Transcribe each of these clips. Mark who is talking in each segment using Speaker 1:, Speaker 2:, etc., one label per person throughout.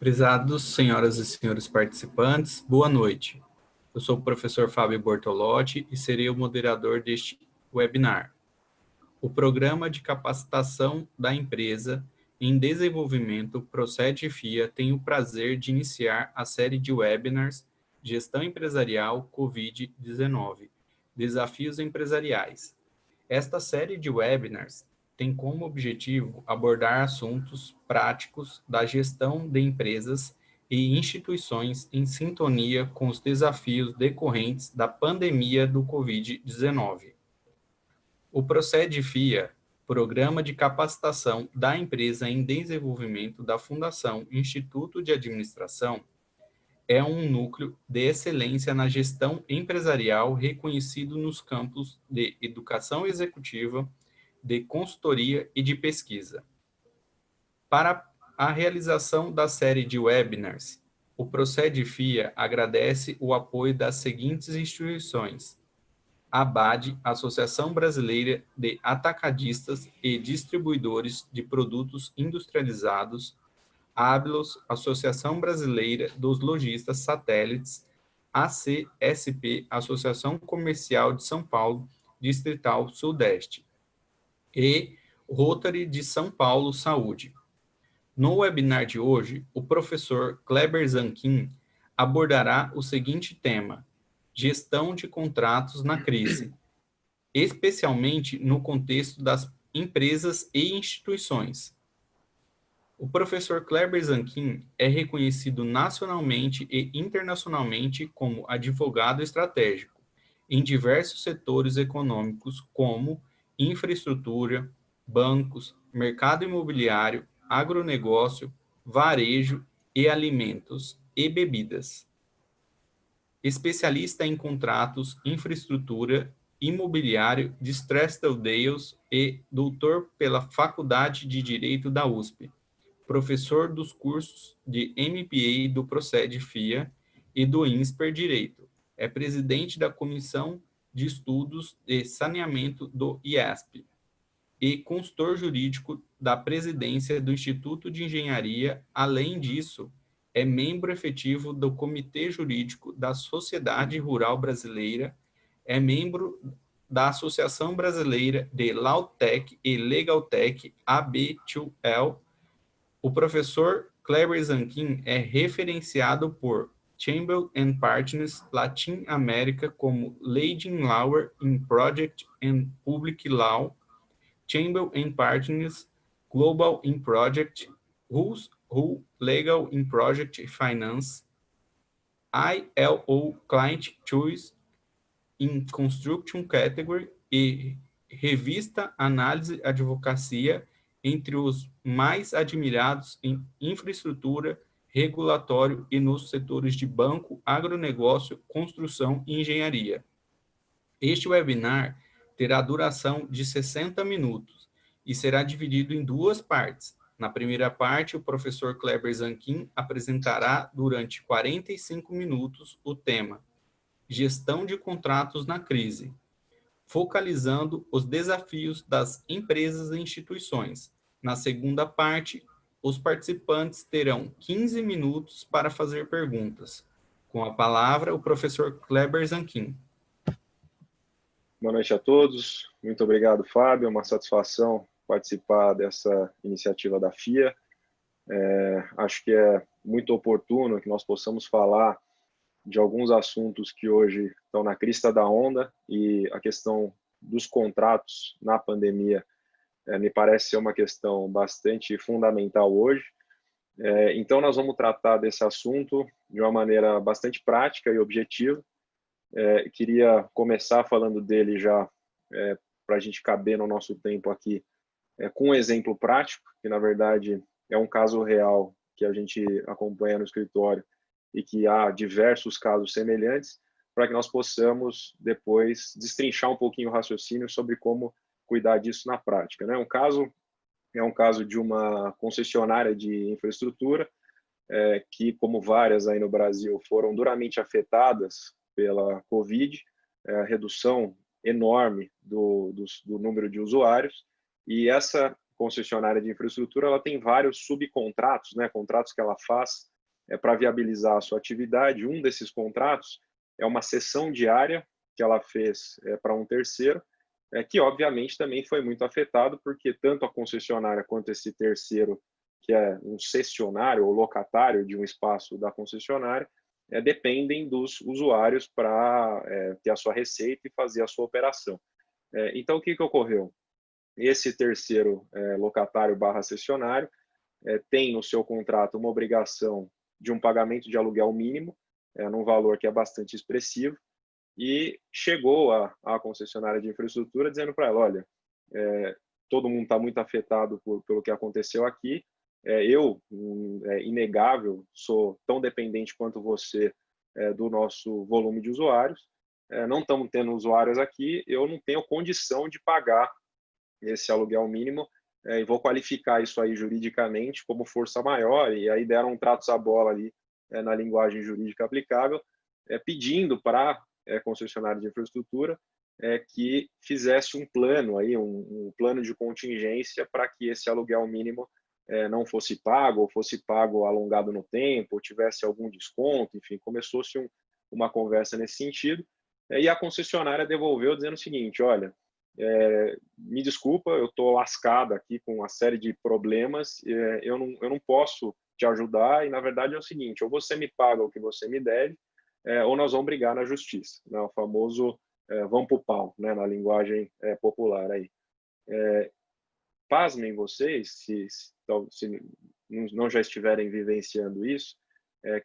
Speaker 1: Prezados senhoras e senhores participantes, boa noite. Eu sou o professor Fábio Bortolotti e serei o moderador deste webinar. O Programa de Capacitação da Empresa em Desenvolvimento Procede FIA tem o prazer de iniciar a série de webinars Gestão Empresarial Covid-19, Desafios Empresariais. Esta série de webinars tem como objetivo abordar assuntos práticos da gestão de empresas e instituições em sintonia com os desafios decorrentes da pandemia do Covid-19. O Procede FIA, Programa de Capacitação da Empresa em Desenvolvimento da Fundação Instituto de Administração, é um núcleo de excelência na gestão empresarial reconhecido nos campos de educação executiva, de consultoria e de pesquisa. Para a realização da série de webinars, o Procede FIA agradece o apoio das seguintes instituições: ABAD, Associação Brasileira de Atacadistas e Distribuidores de Produtos Industrializados, Abelos, Associação Brasileira dos Lojistas Satélites, ACSP, Associação Comercial de São Paulo, Distrital Sudeste, e Rotary de São Paulo Saúde. No webinar de hoje, o professor Kleber Zanquim abordará o seguinte tema: gestão de contratos na crise, especialmente no contexto das empresas e instituições. O professor Kleber Zanquim é reconhecido nacionalmente e internacionalmente como advogado estratégico em diversos setores econômicos como infraestrutura, bancos, mercado imobiliário, agronegócio, varejo e alimentos e bebidas. Especialista em contratos, infraestrutura, imobiliário, Distressed Deals e doutor pela Faculdade de Direito da USP. Professor dos cursos de MBA do Procede FIA e do INSPER Direito. É presidente da Comissão de Estudos de Saneamento do IESP e consultor jurídico da presidência do Instituto de Engenharia. Além disso, é membro efetivo do Comitê Jurídico da Sociedade Rural Brasileira, é membro da Associação Brasileira de Lawtech e Legaltech, AB2L. O professor Kleber Zanquim é referenciado por Chamber and Partners Latin America como Leading Lawyer in Project and Public Law, Chamber and Partners Global in Project, Who's Who Legal in Project Finance, ILO Client Choice in Construction Category e Revista Análise Advocacia, entre os mais admirados em infraestrutura, regulatório e nos setores de banco, agronegócio, construção e engenharia. Este webinar terá duração de 60 minutos e será dividido em duas partes. Na primeira parte, o professor Kleber Zanquim apresentará durante 45 minutos o tema Gestão de Contratos na Crise, focalizando os desafios das empresas e instituições. Na segunda parte, os participantes terão 15 minutos para fazer perguntas. Com a palavra, o professor Kleber Zanquim.
Speaker 2: Boa noite a todos. Muito obrigado, Fábio. É uma satisfação participar dessa iniciativa da FIA. Acho que é muito oportuno que nós possamos falar de alguns assuntos que hoje estão na crista da onda, e a questão dos contratos na pandemia me parece ser uma questão bastante fundamental hoje. Então, nós vamos tratar desse assunto de uma maneira bastante prática e objetiva. Queria começar falando dele já, para a gente caber no nosso tempo aqui, com um exemplo prático, que na verdade é um caso real que a gente acompanha no escritório e que há diversos casos semelhantes, para que nós possamos depois destrinchar um pouquinho o raciocínio sobre como cuidar disso na prática, né? É um caso de uma concessionária de infraestrutura, que, como várias aí no Brasil, foram duramente afetadas pela Covid, redução enorme do número de usuários, e essa concessionária de infraestrutura, ela tem vários subcontratos, né, contratos que ela faz para viabilizar a sua atividade. Um desses contratos é uma cessão diária que ela fez para um terceiro, que obviamente também foi muito afetado, porque tanto a concessionária quanto esse terceiro, que é um cessionário ou locatário de um espaço da concessionária, dependem dos usuários para ter a sua receita e fazer a sua operação. Então, o que ocorreu? Esse terceiro locatário barra cessionário tem no seu contrato uma obrigação de um pagamento de aluguel mínimo, num valor que é bastante expressivo, e chegou à concessionária de infraestrutura dizendo para ela, olha, todo mundo está muito afetado pelo que aconteceu aqui, eu, inegável, sou tão dependente quanto você do nosso volume de usuários, não estamos tendo usuários aqui, eu não tenho condição de pagar esse aluguel mínimo, e vou qualificar isso aí juridicamente como força maior, e aí deram um tratos à bola ali na linguagem jurídica aplicável, pedindo para a concessionária de infraestrutura que fizesse um plano, aí, um plano de contingência para que esse aluguel mínimo não fosse pago, ou fosse pago alongado no tempo, ou tivesse algum desconto, enfim, começou-se uma conversa nesse sentido, e a concessionária devolveu dizendo o seguinte, olha, me desculpa, eu estou lascada aqui com uma série de problemas, eu não posso te ajudar, e na verdade é o seguinte, ou você me paga o que você me deve, ou nós vamos brigar na justiça, né? O famoso vamos pro pau, né? Na linguagem popular aí. Pasmem vocês, se não já estiverem vivenciando isso,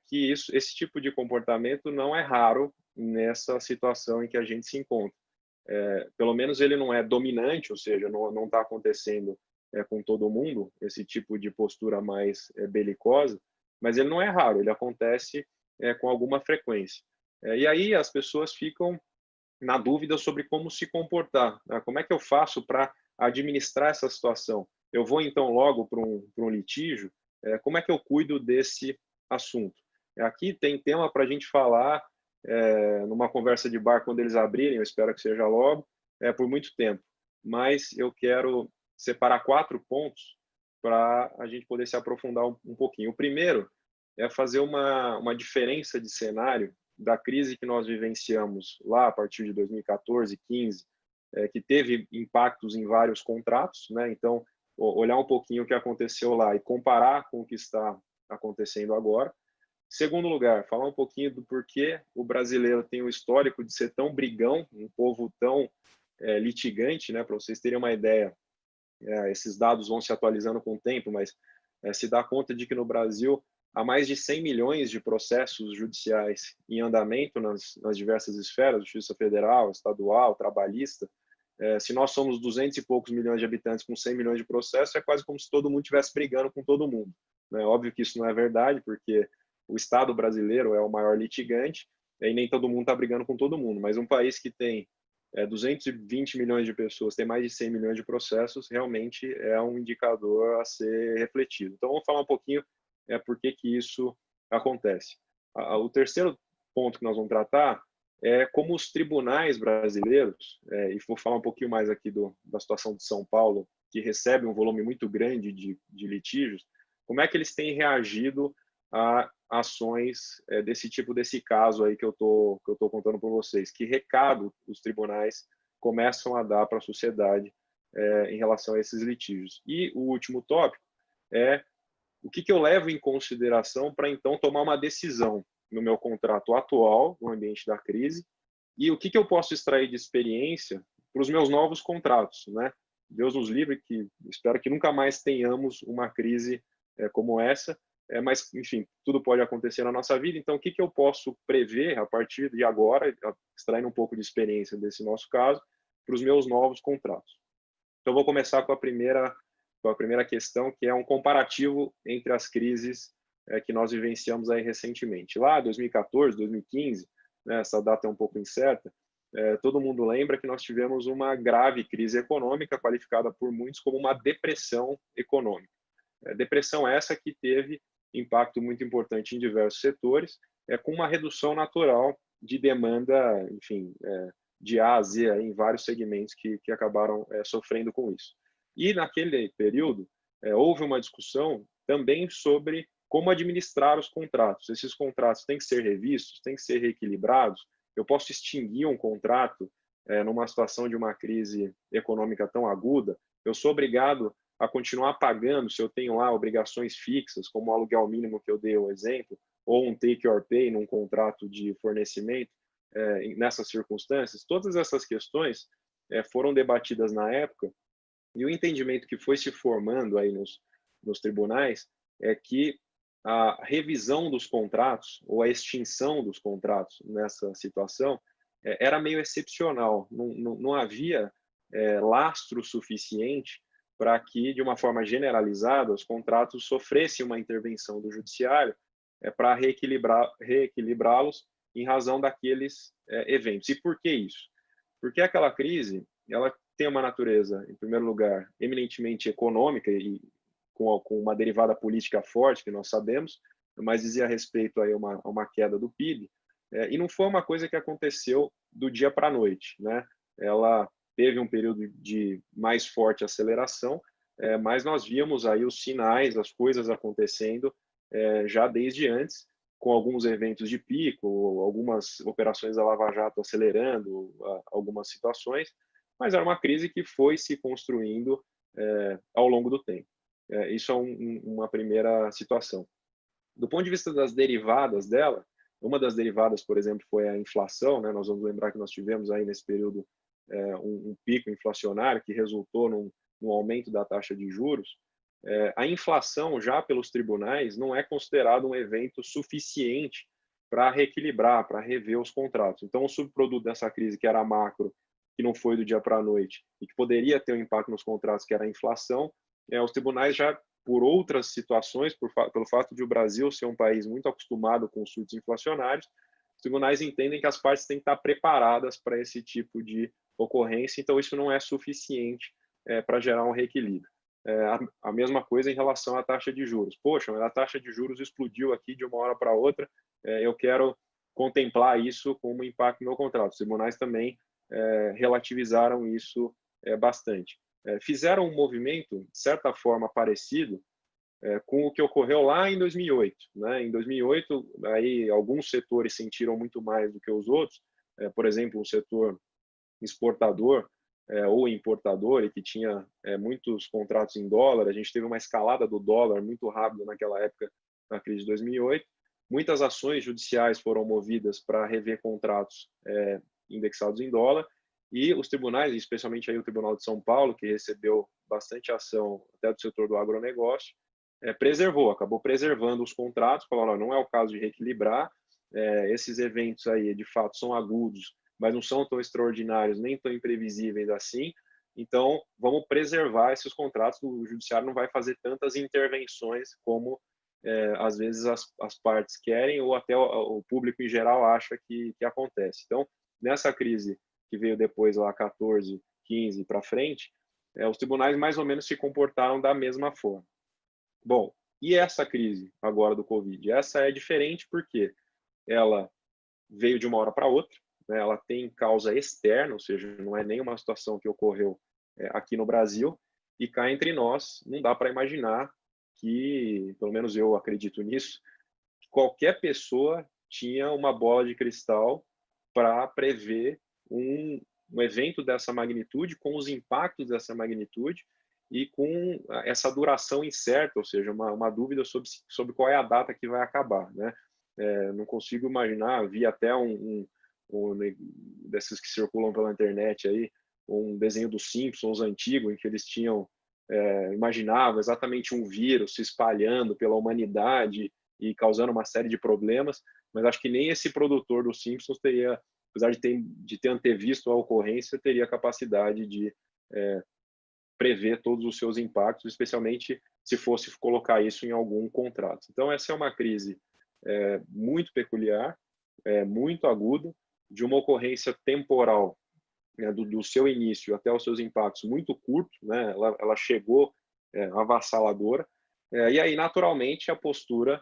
Speaker 2: que esse tipo de comportamento não é raro nessa situação em que a gente se encontra. Pelo menos ele não é dominante, ou seja, não está acontecendo com todo mundo, esse tipo de postura mais belicosa, mas ele não é raro, ele acontece com alguma frequência. E aí as pessoas ficam na dúvida sobre como se comportar, né? Como é que eu faço para administrar essa situação? Eu vou então logo para um litígio? Como é que eu cuido desse assunto? Aqui tem tema para a gente falar numa conversa de bar quando eles abrirem, eu espero que seja logo, por muito tempo. Mas eu quero separar 4 pontos para a gente poder se aprofundar um pouquinho. O primeiro é fazer uma diferença de cenário da crise que nós vivenciamos lá a partir de 2014, 15, que teve impactos em vários contratos, né? Então, olhar um pouquinho o que aconteceu lá e comparar com o que está acontecendo agora. Segundo lugar, falar um pouquinho do porquê o brasileiro tem o histórico de ser tão brigão, um povo tão litigante, né? Para vocês terem uma ideia, esses dados vão se atualizando com o tempo, mas se dá conta de que no Brasil há mais de 100 milhões de processos judiciais em andamento nas diversas esferas, Justiça Federal, Estadual, Trabalhista. Se nós somos 200 e poucos milhões de habitantes com 100 milhões de processos, é quase como se todo mundo estivesse brigando com todo mundo. É óbvio que isso não é verdade, porque o Estado brasileiro é o maior litigante e nem todo mundo está brigando com todo mundo, mas um país que tem 220 milhões de pessoas, tem mais de 100 milhões de processos, realmente é um indicador a ser refletido. Então, vamos falar um pouquinho por que isso acontece. O terceiro ponto que nós vamos tratar é como os tribunais brasileiros, e vou falar um pouquinho mais aqui da situação de São Paulo, que recebe um volume muito grande de litígios, como é que eles têm reagido a ações desse caso aí que eu tô contando para vocês. Que recado os tribunais começam a dar para a sociedade em relação a esses litígios. E o último tópico é o que eu levo em consideração para, então, tomar uma decisão no meu contrato atual, no ambiente da crise, e o que eu posso extrair de experiência para os meus novos contratos, né? Deus nos livre, que espero que nunca mais tenhamos uma crise como essa, mas, enfim, tudo pode acontecer na nossa vida, então o que eu posso prever a partir de agora, extraindo um pouco de experiência desse nosso caso, para os meus novos contratos. Então, vou começar com a primeira questão, que é um comparativo entre as crises que nós vivenciamos aí recentemente. Lá, 2014, 2015, né, essa data é um pouco incerta, todo mundo lembra que nós tivemos uma grave crise econômica, qualificada por muitos como uma depressão econômica. Depressão essa que teve impacto muito importante em diversos setores, com uma redução natural de demanda, enfim, de A a Z em vários segmentos que acabaram sofrendo com isso. E naquele período, houve uma discussão também sobre como administrar os contratos. Esses contratos têm que ser revistos, têm que ser reequilibrados. Eu posso extinguir um contrato numa situação de uma crise econômica tão aguda? Eu sou obrigado a continuar pagando se eu tenho lá obrigações fixas, como o aluguel mínimo que eu dei o exemplo, ou um take or pay num contrato de fornecimento, nessas circunstâncias? Todas essas questões foram debatidas na época, e o entendimento que foi se formando aí nos tribunais é que a revisão dos contratos ou a extinção dos contratos nessa situação era meio excepcional. Não havia lastro suficiente para que, de uma forma generalizada, os contratos sofressem uma intervenção do judiciário para reequilibrá-los em razão daqueles eventos. E por que isso? Porque aquela crise, ela tem uma natureza, em primeiro lugar, eminentemente econômica e com uma derivada política forte, que nós sabemos, mas dizia respeito a uma queda do PIB, e não foi uma coisa que aconteceu do dia para a noite, né? Ela teve um período de mais forte aceleração, mas nós víamos aí os sinais, as coisas acontecendo já desde antes, com alguns eventos de pico, algumas operações da Lava Jato acelerando algumas situações, mas era uma crise que foi se construindo ao longo do tempo. Isso é uma primeira situação. Do ponto de vista das derivadas dela, uma das derivadas, por exemplo, foi a inflação, né? Nós vamos lembrar que nós tivemos aí nesse período um pico inflacionário que resultou num aumento da taxa de juros. A inflação, já pelos tribunais, não é considerado um evento suficiente para reequilibrar, para rever os contratos. Então, o subproduto dessa crise, que era macro, que não foi do dia para a noite, e que poderia ter um impacto nos contratos, que era a inflação, os tribunais já, por outras situações, pelo fato de o Brasil ser um país muito acostumado com surtos inflacionários, os tribunais entendem que as partes têm que estar preparadas para esse tipo de ocorrência, então isso não é suficiente para gerar um reequilíbrio. A mesma coisa em relação à taxa de juros. Poxa, a taxa de juros explodiu aqui de uma hora para outra, eu quero contemplar isso como impacto no meu contrato. Os tribunais também relativizaram isso bastante. Fizeram um movimento, de certa forma, parecido com o que ocorreu lá em 2008. Né? Em 2008, aí, alguns setores sentiram muito mais do que os outros, por exemplo, o setor exportador ou importador, e que tinha muitos contratos em dólar. A gente teve uma escalada do dólar muito rápida naquela época, na crise de 2008. Muitas ações judiciais foram movidas para rever contratos indexados em dólar, e os tribunais, especialmente aí o Tribunal de São Paulo, que recebeu bastante ação até do setor do agronegócio, acabou preservando os contratos, falando, não é o caso de reequilibrar, esses eventos aí de fato são agudos, mas não são tão extraordinários, nem tão imprevisíveis assim, então vamos preservar esses contratos, o judiciário não vai fazer tantas intervenções como às vezes as partes querem, ou até o público em geral acha que acontece. Então, nessa crise que veio depois lá 14, 15 para frente, os tribunais mais ou menos se comportaram da mesma forma. Bom, e essa crise agora do Covid? Essa é diferente porque ela veio de uma hora para outra, né? Ela tem causa externa, ou seja, não é nenhuma situação que ocorreu aqui no Brasil, e cá entre nós, não dá para imaginar que, pelo menos eu acredito nisso, que qualquer pessoa tinha uma bola de cristal para prever um evento dessa magnitude, com os impactos dessa magnitude e com essa duração incerta, ou seja, uma dúvida sobre qual é a data que vai acabar, né? Não consigo imaginar, vi até um desses que circulam pela internet aí, um desenho dos Simpsons antigo, em que eles tinham imaginavam exatamente um vírus se espalhando pela humanidade e causando uma série de problemas, mas acho que nem esse produtor dos Simpsons teria, apesar de ter antevisto a ocorrência, teria capacidade de prever todos os seus impactos, especialmente se fosse colocar isso em algum contrato. Então, essa é uma crise muito peculiar, muito aguda, de uma ocorrência temporal, né, do seu início até os seus impactos muito curto, né? Ela chegou avassaladora, e aí, naturalmente, a postura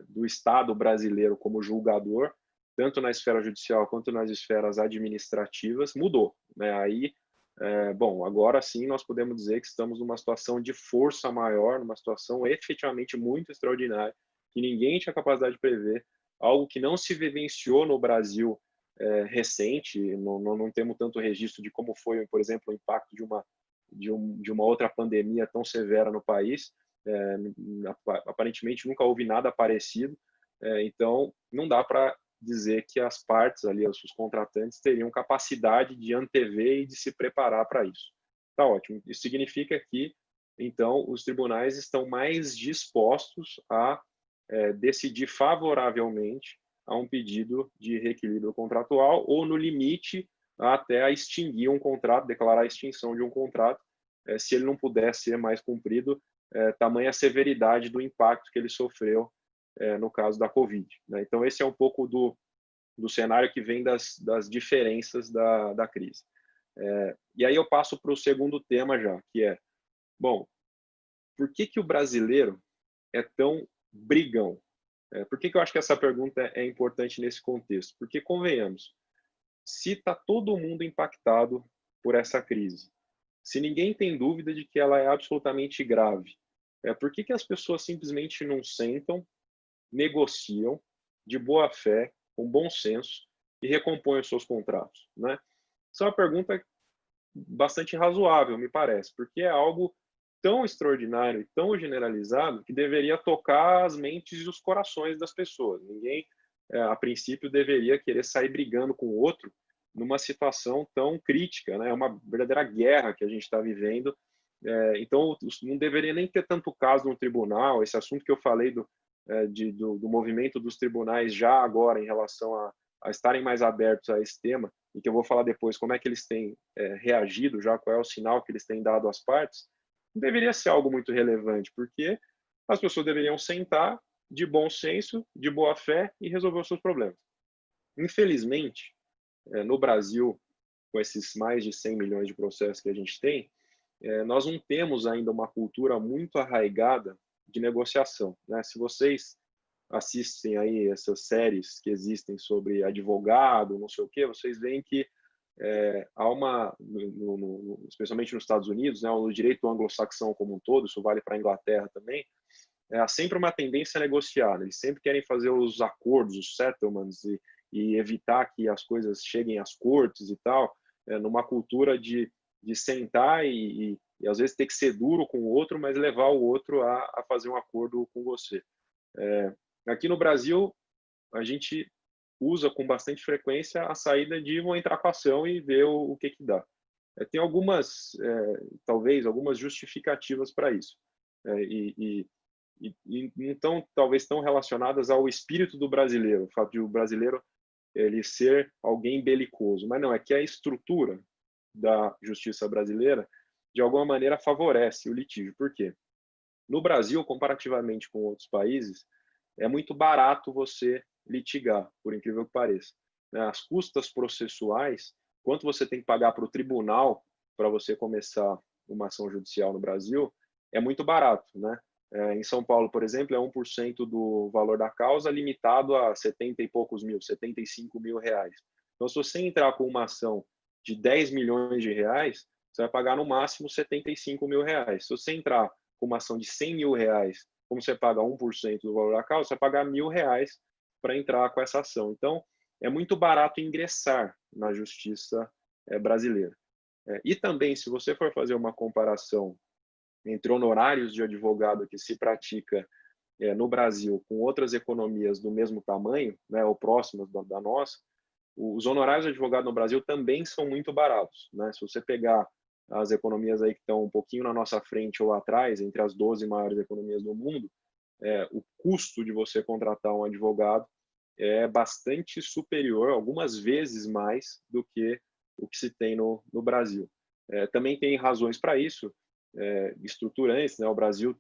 Speaker 2: do Estado brasileiro como julgador, tanto na esfera judicial quanto nas esferas administrativas, mudou. Né? Aí Bom, agora sim nós podemos dizer que estamos numa situação de força maior, numa situação efetivamente muito extraordinária, que ninguém tinha capacidade de prever, algo que não se vivenciou no Brasil recente, não temos tanto registro de como foi, por exemplo, o impacto de uma outra pandemia tão severa no país. Aparentemente nunca houve nada parecido, então não dá para dizer que as partes ali, os contratantes, teriam capacidade de antever e de se preparar para isso. Tá ótimo. Isso significa que, então, os tribunais estão mais dispostos a decidir favoravelmente a um pedido de reequilíbrio contratual ou, no limite, até a extinguir um contrato, declarar a extinção de um contrato, se ele não puder ser mais cumprido, tamanha a severidade do impacto que ele sofreu no caso da Covid. Né? Então, esse é um pouco do cenário que vem das diferenças da crise. E aí eu passo para o segundo tema já, que é, bom, por que o brasileiro é tão brigão? Por que eu acho que essa pergunta é importante nesse contexto? Porque, convenhamos, se está todo mundo impactado por essa crise, se ninguém tem dúvida de que ela é absolutamente grave, por que as pessoas simplesmente não sentam, negociam de boa fé, com bom senso, e recompõem os seus contratos? Né? Isso é uma pergunta bastante razoável, me parece, porque é algo tão extraordinário e tão generalizado que deveria tocar as mentes e os corações das pessoas. Ninguém, a princípio, deveria querer sair brigando com o outro numa situação tão crítica, né? É uma verdadeira guerra que a gente está vivendo. Então, não deveria nem ter tanto caso no tribunal. Esse assunto que eu falei do movimento dos tribunais já agora em relação a estarem mais abertos a esse tema, e que eu vou falar depois como é que eles têm reagido já, qual é o sinal que eles têm dado às partes, não deveria ser algo muito relevante, porque as pessoas deveriam sentar de bom senso, de boa fé e resolver os seus problemas. Infelizmente, no Brasil, com esses mais de 100 milhões de processos que a gente tem, nós não temos ainda uma cultura muito arraigada de negociação. Né? Se vocês assistem aí essas séries que existem sobre advogado, não sei o quê, vocês veem que há uma, especialmente nos Estados Unidos, né, no direito anglo-saxão como um todo, isso vale para a Inglaterra também, há sempre uma tendência a negociar. Né? Eles sempre querem fazer os acordos, os settlements, e evitar que as coisas cheguem às cortes e tal, numa cultura de sentar e às vezes ter que ser duro com o outro, mas levar o outro a fazer um acordo com você. Aqui no Brasil, a gente usa com bastante frequência a saída de vou entrar com a ação e ver o que dá. Tem algumas, talvez, algumas justificativas para isso. Então, talvez estão relacionadas ao espírito do brasileiro, o fato de o brasileiro ele ser alguém belicoso. Mas não, é que a estrutura da justiça brasileira, de alguma maneira, favorece o litígio. Por quê? No Brasil, comparativamente com outros países, é muito barato você litigar, por incrível que pareça. As custas processuais, quanto você tem que pagar para o tribunal para você começar uma ação judicial no Brasil, é muito barato. Né? Em São Paulo, por exemplo, é 1% do valor da causa, limitado a 70 e poucos mil, 75 mil reais. Então, se você entrar com uma ação de 10 milhões de reais, você vai pagar no máximo 75 mil reais. Se você entrar com uma ação de 100 mil reais, como você paga 1% do valor da causa, você vai pagar R$1.000 para entrar com essa ação. Então, é muito barato ingressar na justiça brasileira. E também, se você for fazer uma comparação entre honorários de advogado que se pratica no Brasil com outras economias do mesmo tamanho, né, ou próximas da nossa, os honorários de advogado no Brasil também são muito baratos. Né? Se você pegar as economias aí que estão um pouquinho na nossa frente ou atrás, entre as 12 maiores economias do mundo, o custo de você contratar um advogado é bastante superior, algumas vezes mais, do que o que se tem no Brasil. Também tem razões para isso, estruturantes. Né? O Brasil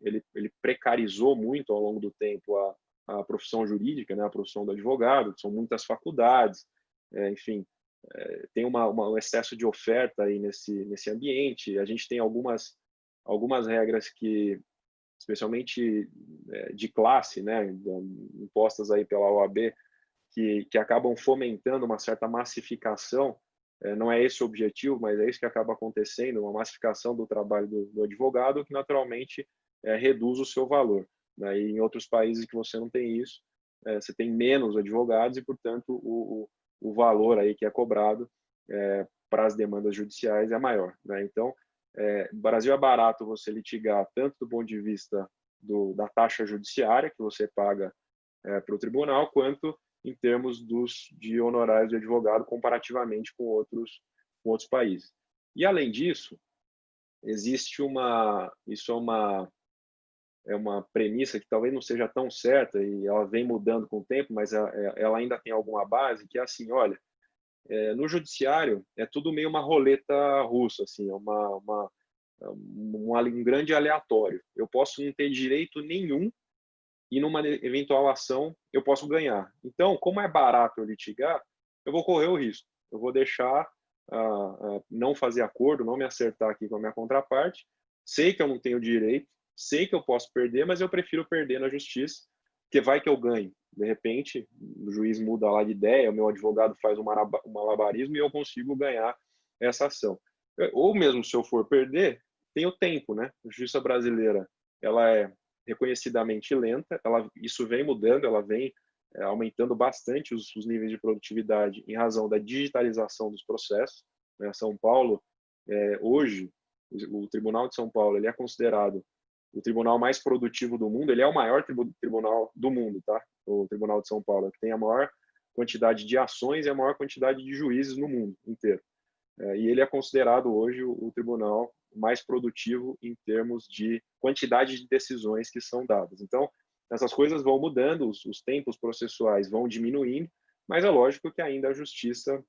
Speaker 2: ele precarizou muito ao longo do tempo a profissão jurídica, né? A profissão do advogado, são muitas faculdades, enfim, tem um excesso de oferta aí nesse ambiente. A gente tem algumas regras que, especialmente de classe, né, impostas aí pela OAB, que acabam fomentando uma certa massificação não é esse o objetivo, mas é isso que acaba acontecendo, uma massificação do trabalho do advogado, que naturalmente reduz o seu valor, né? E em outros países que você não tem isso, você tem menos advogados e, portanto, o valor aí que é cobrado para as demandas judiciais é maior, né? Então, no Brasil é barato você litigar tanto do ponto de vista da taxa judiciária que você paga para o tribunal, quanto em termos de honorários de advogado comparativamente com outros países. E, além disso, existe isso é uma premissa que talvez não seja tão certa e ela vem mudando com o tempo, mas ela ainda tem alguma base, que é assim, olha, no judiciário é tudo meio uma roleta russa, assim, é um grande aleatório. Eu posso não ter direito nenhum e numa eventual ação eu posso ganhar. Então, como é barato eu litigar, eu vou correr o risco. Eu vou deixar não fazer acordo, não me acertar aqui com a minha contraparte. Sei que eu não tenho direito, sei que eu posso perder, mas eu prefiro perder na justiça, porque vai que eu ganho. De repente, o juiz muda lá de ideia, o meu advogado faz um malabarismo e eu consigo ganhar essa ação. Ou mesmo se eu for perder, tem o tempo, né? A justiça brasileira, ela é reconhecidamente lenta, isso vem mudando, ela vem aumentando bastante os níveis de produtividade em razão da digitalização dos processos, né? São Paulo, hoje, o Tribunal de São Paulo, ele é considerado o tribunal mais produtivo do mundo, ele é o maior tribunal do mundo, tá? O Tribunal de São Paulo, que tem a maior quantidade de ações e a maior quantidade de juízes no mundo inteiro. E ele é considerado hoje o tribunal mais produtivo em termos de quantidade de decisões que são dadas. Então, essas coisas vão mudando, os tempos processuais vão diminuindo, mas é lógico que ainda a justiça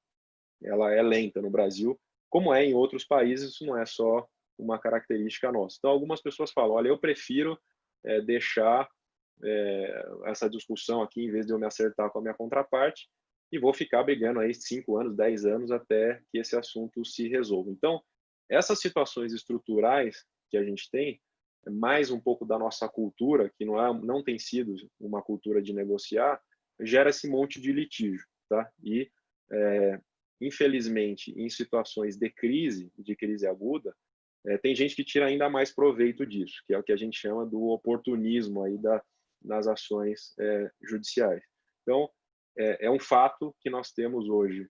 Speaker 2: ela é lenta no Brasil, como é em outros países, isso não é só uma característica nossa. Então, algumas pessoas falam, olha, eu prefiro deixar essa discussão aqui, em vez de eu me acertar com a minha contraparte, e vou ficar brigando aí 5 anos, 10 anos, até que esse assunto se resolva. Então, essas situações estruturais que a gente tem, mais um pouco da nossa cultura, que não tem sido uma cultura de negociar, gera esse monte de litígio, tá? E, infelizmente, em situações de crise aguda, tem gente que tira ainda mais proveito disso, que é o que a gente chama do oportunismo aí nas ações judiciais. Então, é um fato que nós temos hoje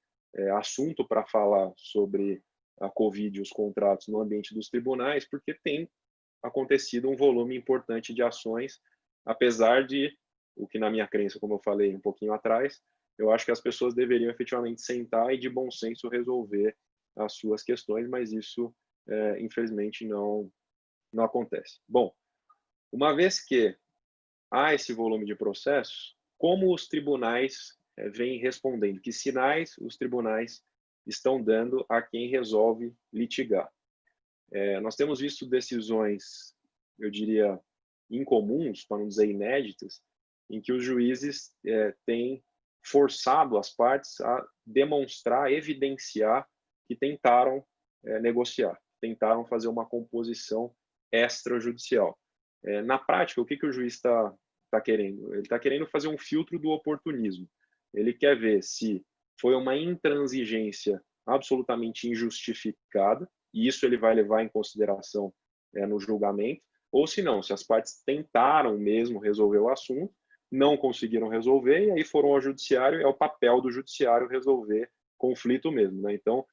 Speaker 2: assunto para falar sobre a Covid e os contratos no ambiente dos tribunais, porque tem acontecido um volume importante de ações, apesar de, o que na minha crença, como eu falei um pouquinho atrás, eu acho que as pessoas deveriam efetivamente sentar e de bom senso resolver as suas questões, mas isso, infelizmente, não acontece. Bom, uma vez que há esse volume de processos, como os tribunais vêm respondendo? Que sinais os tribunais estão dando a quem resolve litigar? Nós temos visto decisões, eu diria, incomuns, para não dizer inéditas, em que os juízes têm forçado as partes a demonstrar, evidenciar que tentaram negociar, tentaram fazer uma composição extrajudicial. Na prática, o que o juiz está querendo? Ele está querendo fazer um filtro do oportunismo. Ele quer ver se foi uma intransigência absolutamente injustificada, e isso ele vai levar em consideração no julgamento, ou se não, se as partes tentaram mesmo resolver o assunto, não conseguiram resolver, e aí foram ao judiciário, é o papel do judiciário resolver conflito mesmo, né? Então,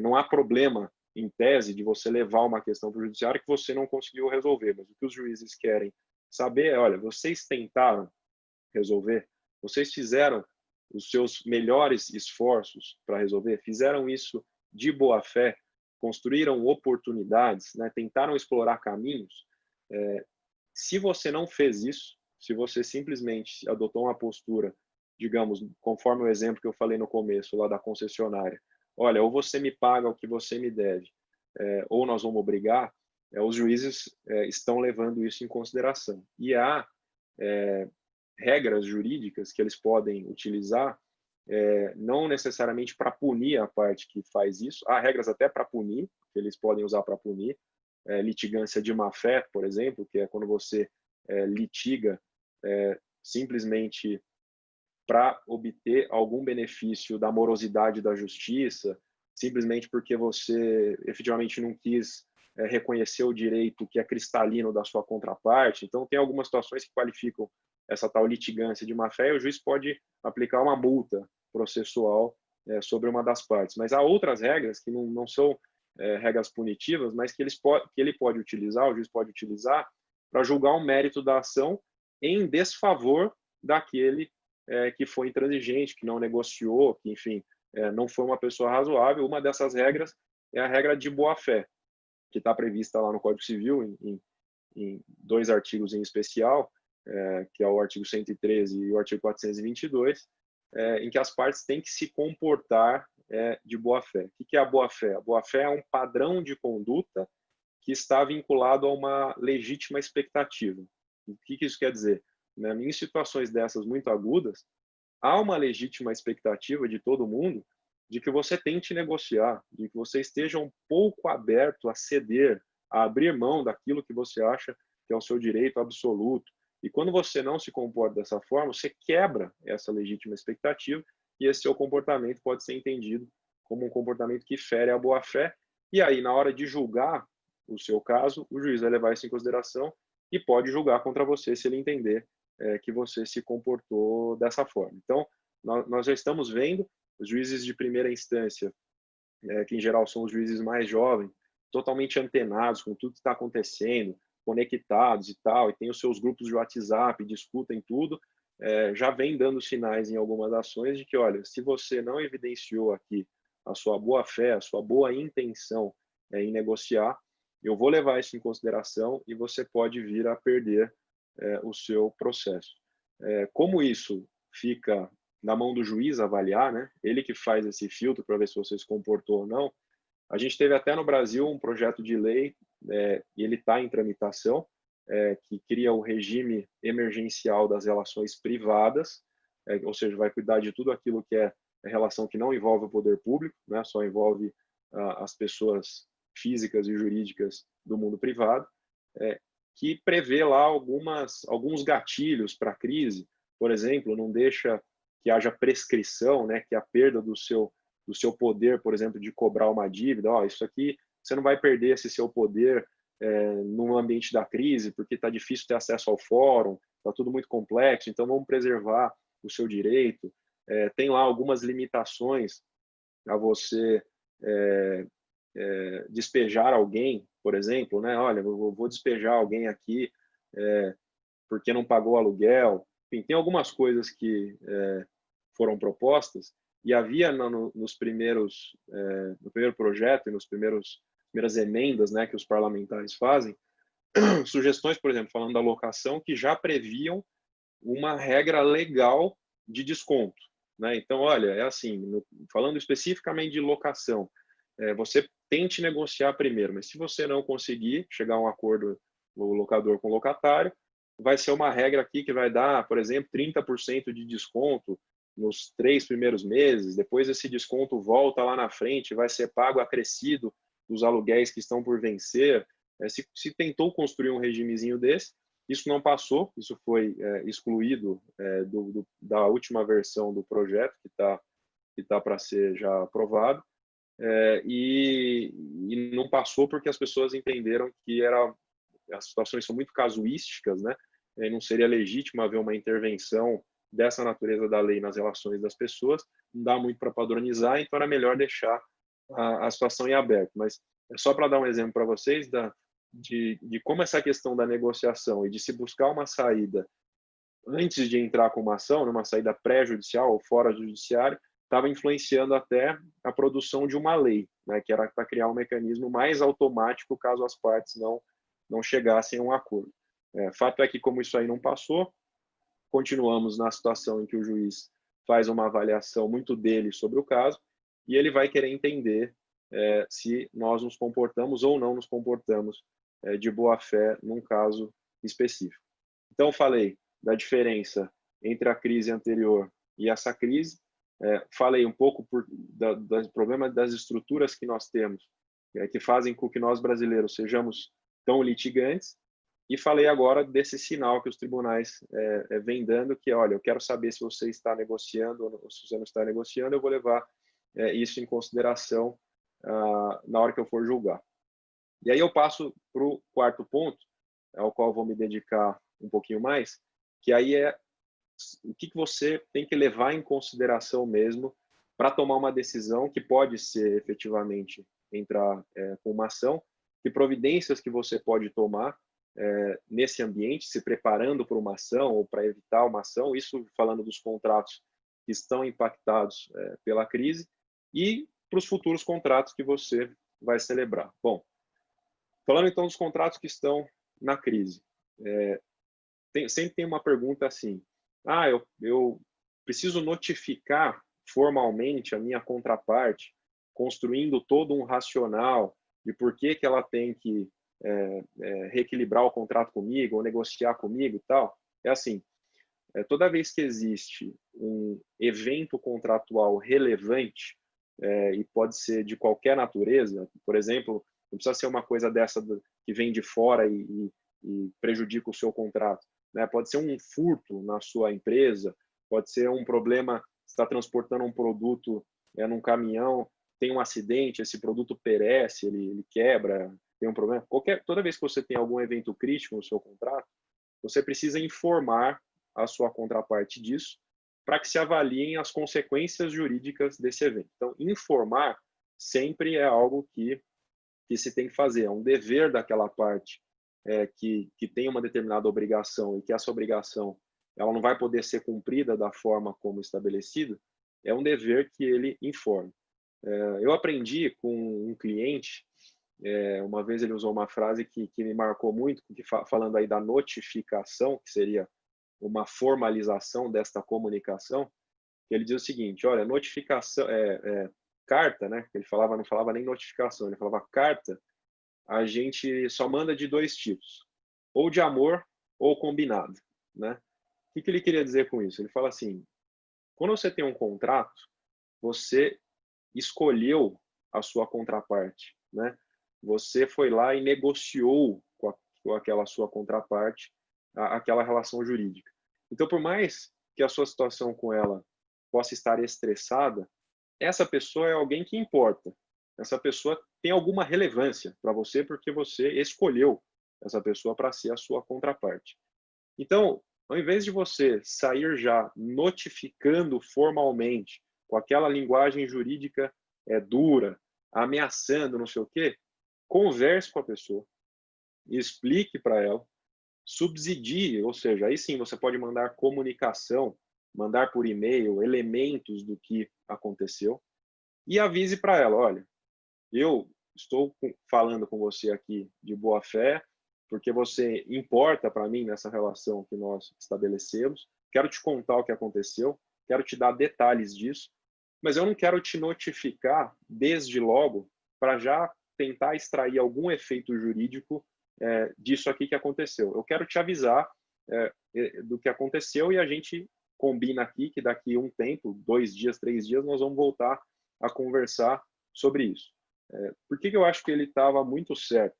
Speaker 2: não há problema, em tese, de você levar uma questão para o judiciário que você não conseguiu resolver, mas o que os juízes querem saber é, olha, vocês tentaram resolver? Vocês fizeram os seus melhores esforços para resolver? Fizeram isso de boa fé? Construíram oportunidades, né? Tentaram explorar caminhos? Se você não fez isso, se você simplesmente adotou uma postura, digamos, conforme o exemplo que eu falei no começo, lá da concessionária, olha, ou você me paga o que você me deve, ou nós vamos brigar, os juízes estão levando isso em consideração. E há regras jurídicas que eles podem utilizar, não necessariamente para punir a parte que faz isso, há regras até para punir, que eles podem usar para punir, litigância de má-fé, por exemplo, que é quando você litiga simplesmente para obter algum benefício da morosidade da justiça, simplesmente porque você efetivamente não quis reconhecer o direito que é cristalino da sua contraparte. Então, tem algumas situações que qualificam essa tal litigância de má-fé, e o juiz pode aplicar uma multa processual sobre uma das partes. Mas há outras regras que não são regras punitivas, mas que ele pode utilizar, o juiz pode utilizar, para julgar o mérito da ação em desfavor daquele que foi intransigente, que não negociou, que, enfim, não foi uma pessoa razoável. Uma dessas regras é a regra de boa-fé, que está prevista lá no Código Civil, em 2 artigos em especial, que é o artigo 113 e o artigo 422, em que as partes têm que se comportar de boa-fé. O que é a boa-fé? A boa-fé é um padrão de conduta que está vinculado a uma legítima expectativa. O que isso quer dizer? Em situações dessas muito agudas, há uma legítima expectativa de todo mundo de que você tente negociar, de que você esteja um pouco aberto a ceder, a abrir mão daquilo que você acha que é o seu direito absoluto. E quando você não se comporta dessa forma, você quebra essa legítima expectativa, e esse seu comportamento pode ser entendido como um comportamento que fere a boa-fé. E aí, na hora de julgar o seu caso, o juiz vai levar isso em consideração e pode julgar contra você se ele entender que você se comportou dessa forma. Então, nós já estamos vendo os juízes de primeira instância, que em geral são os juízes mais jovens, totalmente antenados com tudo que está acontecendo, conectados e tal, e tem os seus grupos de WhatsApp, discutem tudo, já vem dando sinais em algumas ações de que, olha, se você não evidenciou aqui a sua boa-fé, a sua boa intenção em negociar, eu vou levar isso em consideração e você pode vir a perder o seu processo. Como isso fica na mão do juiz avaliar, né? Ele que faz esse filtro para ver se você se comportou ou não. A gente teve até no Brasil um projeto de lei, e ele está em tramitação, que cria o regime emergencial das relações privadas, ou seja, vai cuidar de tudo aquilo que é relação que não envolve o poder público, né? Só envolve as pessoas físicas e jurídicas do mundo privado, que prevê lá alguns gatilhos para a crise. Por exemplo, não deixa que haja prescrição, né, que a perda do seu poder, por exemplo, de cobrar uma dívida. Isso aqui, você não vai perder esse seu poder no ambiente da crise, porque está difícil ter acesso ao fórum, está tudo muito complexo, então vamos preservar o seu direito. Tem lá algumas limitações a você despejar alguém, por exemplo, né? Olha, eu vou despejar alguém aqui porque não pagou o aluguel. Enfim, tem algumas coisas que foram propostas, e havia no primeiro projeto e nos primeiras emendas, né, que os parlamentares fazem, sugestões, por exemplo, falando da locação, que já previam uma regra legal de desconto, né? Então, olha, é assim, falando especificamente de locação, você tente negociar primeiro, mas se você não conseguir chegar a um acordo, o locador com o locatário, vai ser uma regra aqui que vai dar, por exemplo, 30% de desconto nos 3 primeiros meses, depois esse desconto volta lá na frente, vai ser pago acrescido dos aluguéis que estão por vencer. Se tentou construir um regimezinho desse, isso não passou, isso foi excluído da última versão do projeto, que tá para ser já aprovado, e não passou porque as pessoas entenderam que as situações são muito casuísticas, né? E não seria legítimo haver uma intervenção dessa natureza da lei nas relações das pessoas, não dá muito para padronizar, então era melhor deixar a situação em aberto. Mas é só para dar um exemplo para vocês de como essa questão da negociação e de se buscar uma saída antes de entrar com uma ação, numa saída pré-judicial ou fora do judiciário, estava influenciando até a produção de uma lei, né, que era para criar um mecanismo mais automático caso as partes não chegassem a um acordo. Fato é que, como isso aí não passou, continuamos na situação em que o juiz faz uma avaliação muito dele sobre o caso e ele vai querer entender se nós nos comportamos ou não nos comportamos de boa fé num caso específico. Então, falei da diferença entre a crise anterior e essa crise, falei um pouco do problema das estruturas que nós temos, que fazem com que nós brasileiros sejamos tão litigantes, e falei agora desse sinal que os tribunais vêm dando, que, olha, eu quero saber se você está negociando ou se você não está negociando, eu vou levar isso em consideração na hora que eu for julgar. E aí eu passo para o quarto ponto, ao qual eu vou me dedicar um pouquinho mais, que aí é o que você tem que levar em consideração mesmo para tomar uma decisão que pode ser efetivamente entrar com uma ação, que providências que você pode tomar nesse ambiente, se preparando para uma ação ou para evitar uma ação, isso falando dos contratos que estão impactados pela crise, e para os futuros contratos que você vai celebrar. Bom, falando então dos contratos que estão na crise, sempre tem uma pergunta assim, eu preciso notificar formalmente a minha contraparte, construindo todo um racional de por que ela tem que reequilibrar o contrato comigo ou negociar comigo e tal. É assim, toda vez que existe um evento contratual relevante, e pode ser de qualquer natureza, por exemplo, não precisa ser uma coisa dessa que vem de fora e prejudica o seu contrato, né? Pode ser um furto na sua empresa, pode ser um problema, você está transportando um produto num caminhão, tem um acidente, esse produto perece, ele quebra, tem um problema. Toda vez que você tem algum evento crítico no seu contrato, você precisa informar a sua contraparte disso, para que se avaliem as consequências jurídicas desse evento. Então, informar sempre é algo que se tem que fazer, é um dever daquela parte que tem uma determinada obrigação e que essa obrigação ela não vai poder ser cumprida da forma como estabelecido, é um dever que ele informe. Eu aprendi com um cliente, uma vez ele usou uma frase que me marcou muito, falando aí da notificação, que seria uma formalização desta comunicação, que ele diz o seguinte, olha, notificação, carta, né, ele falava, não falava nem notificação, ele falava carta, a gente só manda de dois tipos, ou de amor ou combinado, né? O que ele queria dizer com isso? Ele fala assim, quando você tem um contrato, você escolheu a sua contraparte, né? Você foi lá e negociou com aquela sua contraparte aquela relação jurídica. Então, por mais que a sua situação com ela possa estar estressada, essa pessoa é alguém que importa. Essa pessoa tem alguma relevância para você porque você escolheu essa pessoa para ser a sua contraparte. Então, ao invés de você sair já notificando formalmente, com aquela linguagem jurídica dura, ameaçando, não sei o quê, converse com a pessoa, explique para ela, subsidie, ou seja, aí sim você pode mandar comunicação, mandar por e-mail elementos do que aconteceu e avise para ela, olha, eu estou falando com você aqui de boa fé, porque você importa para mim nessa relação que nós estabelecemos, quero te contar o que aconteceu, quero te dar detalhes disso, mas eu não quero te notificar desde logo para já tentar extrair algum efeito jurídico disso aqui que aconteceu. Eu quero te avisar do que aconteceu e a gente combina aqui que daqui um tempo, 2 dias, 3 dias, nós vamos voltar a conversar sobre isso. Por que eu acho que ele estava muito certo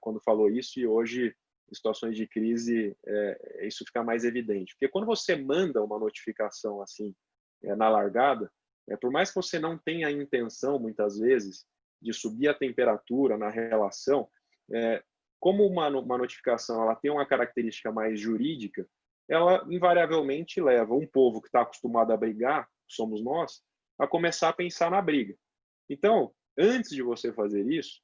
Speaker 2: quando falou isso e hoje, em situações de crise, isso fica mais evidente? Porque quando você manda uma notificação assim na largada, por mais que você não tenha a intenção, muitas vezes, de subir a temperatura na relação, como uma notificação ela tem uma característica mais jurídica, ela invariavelmente leva um povo que está acostumado a brigar, que somos nós, a começar a pensar na briga. Então, antes de você fazer isso,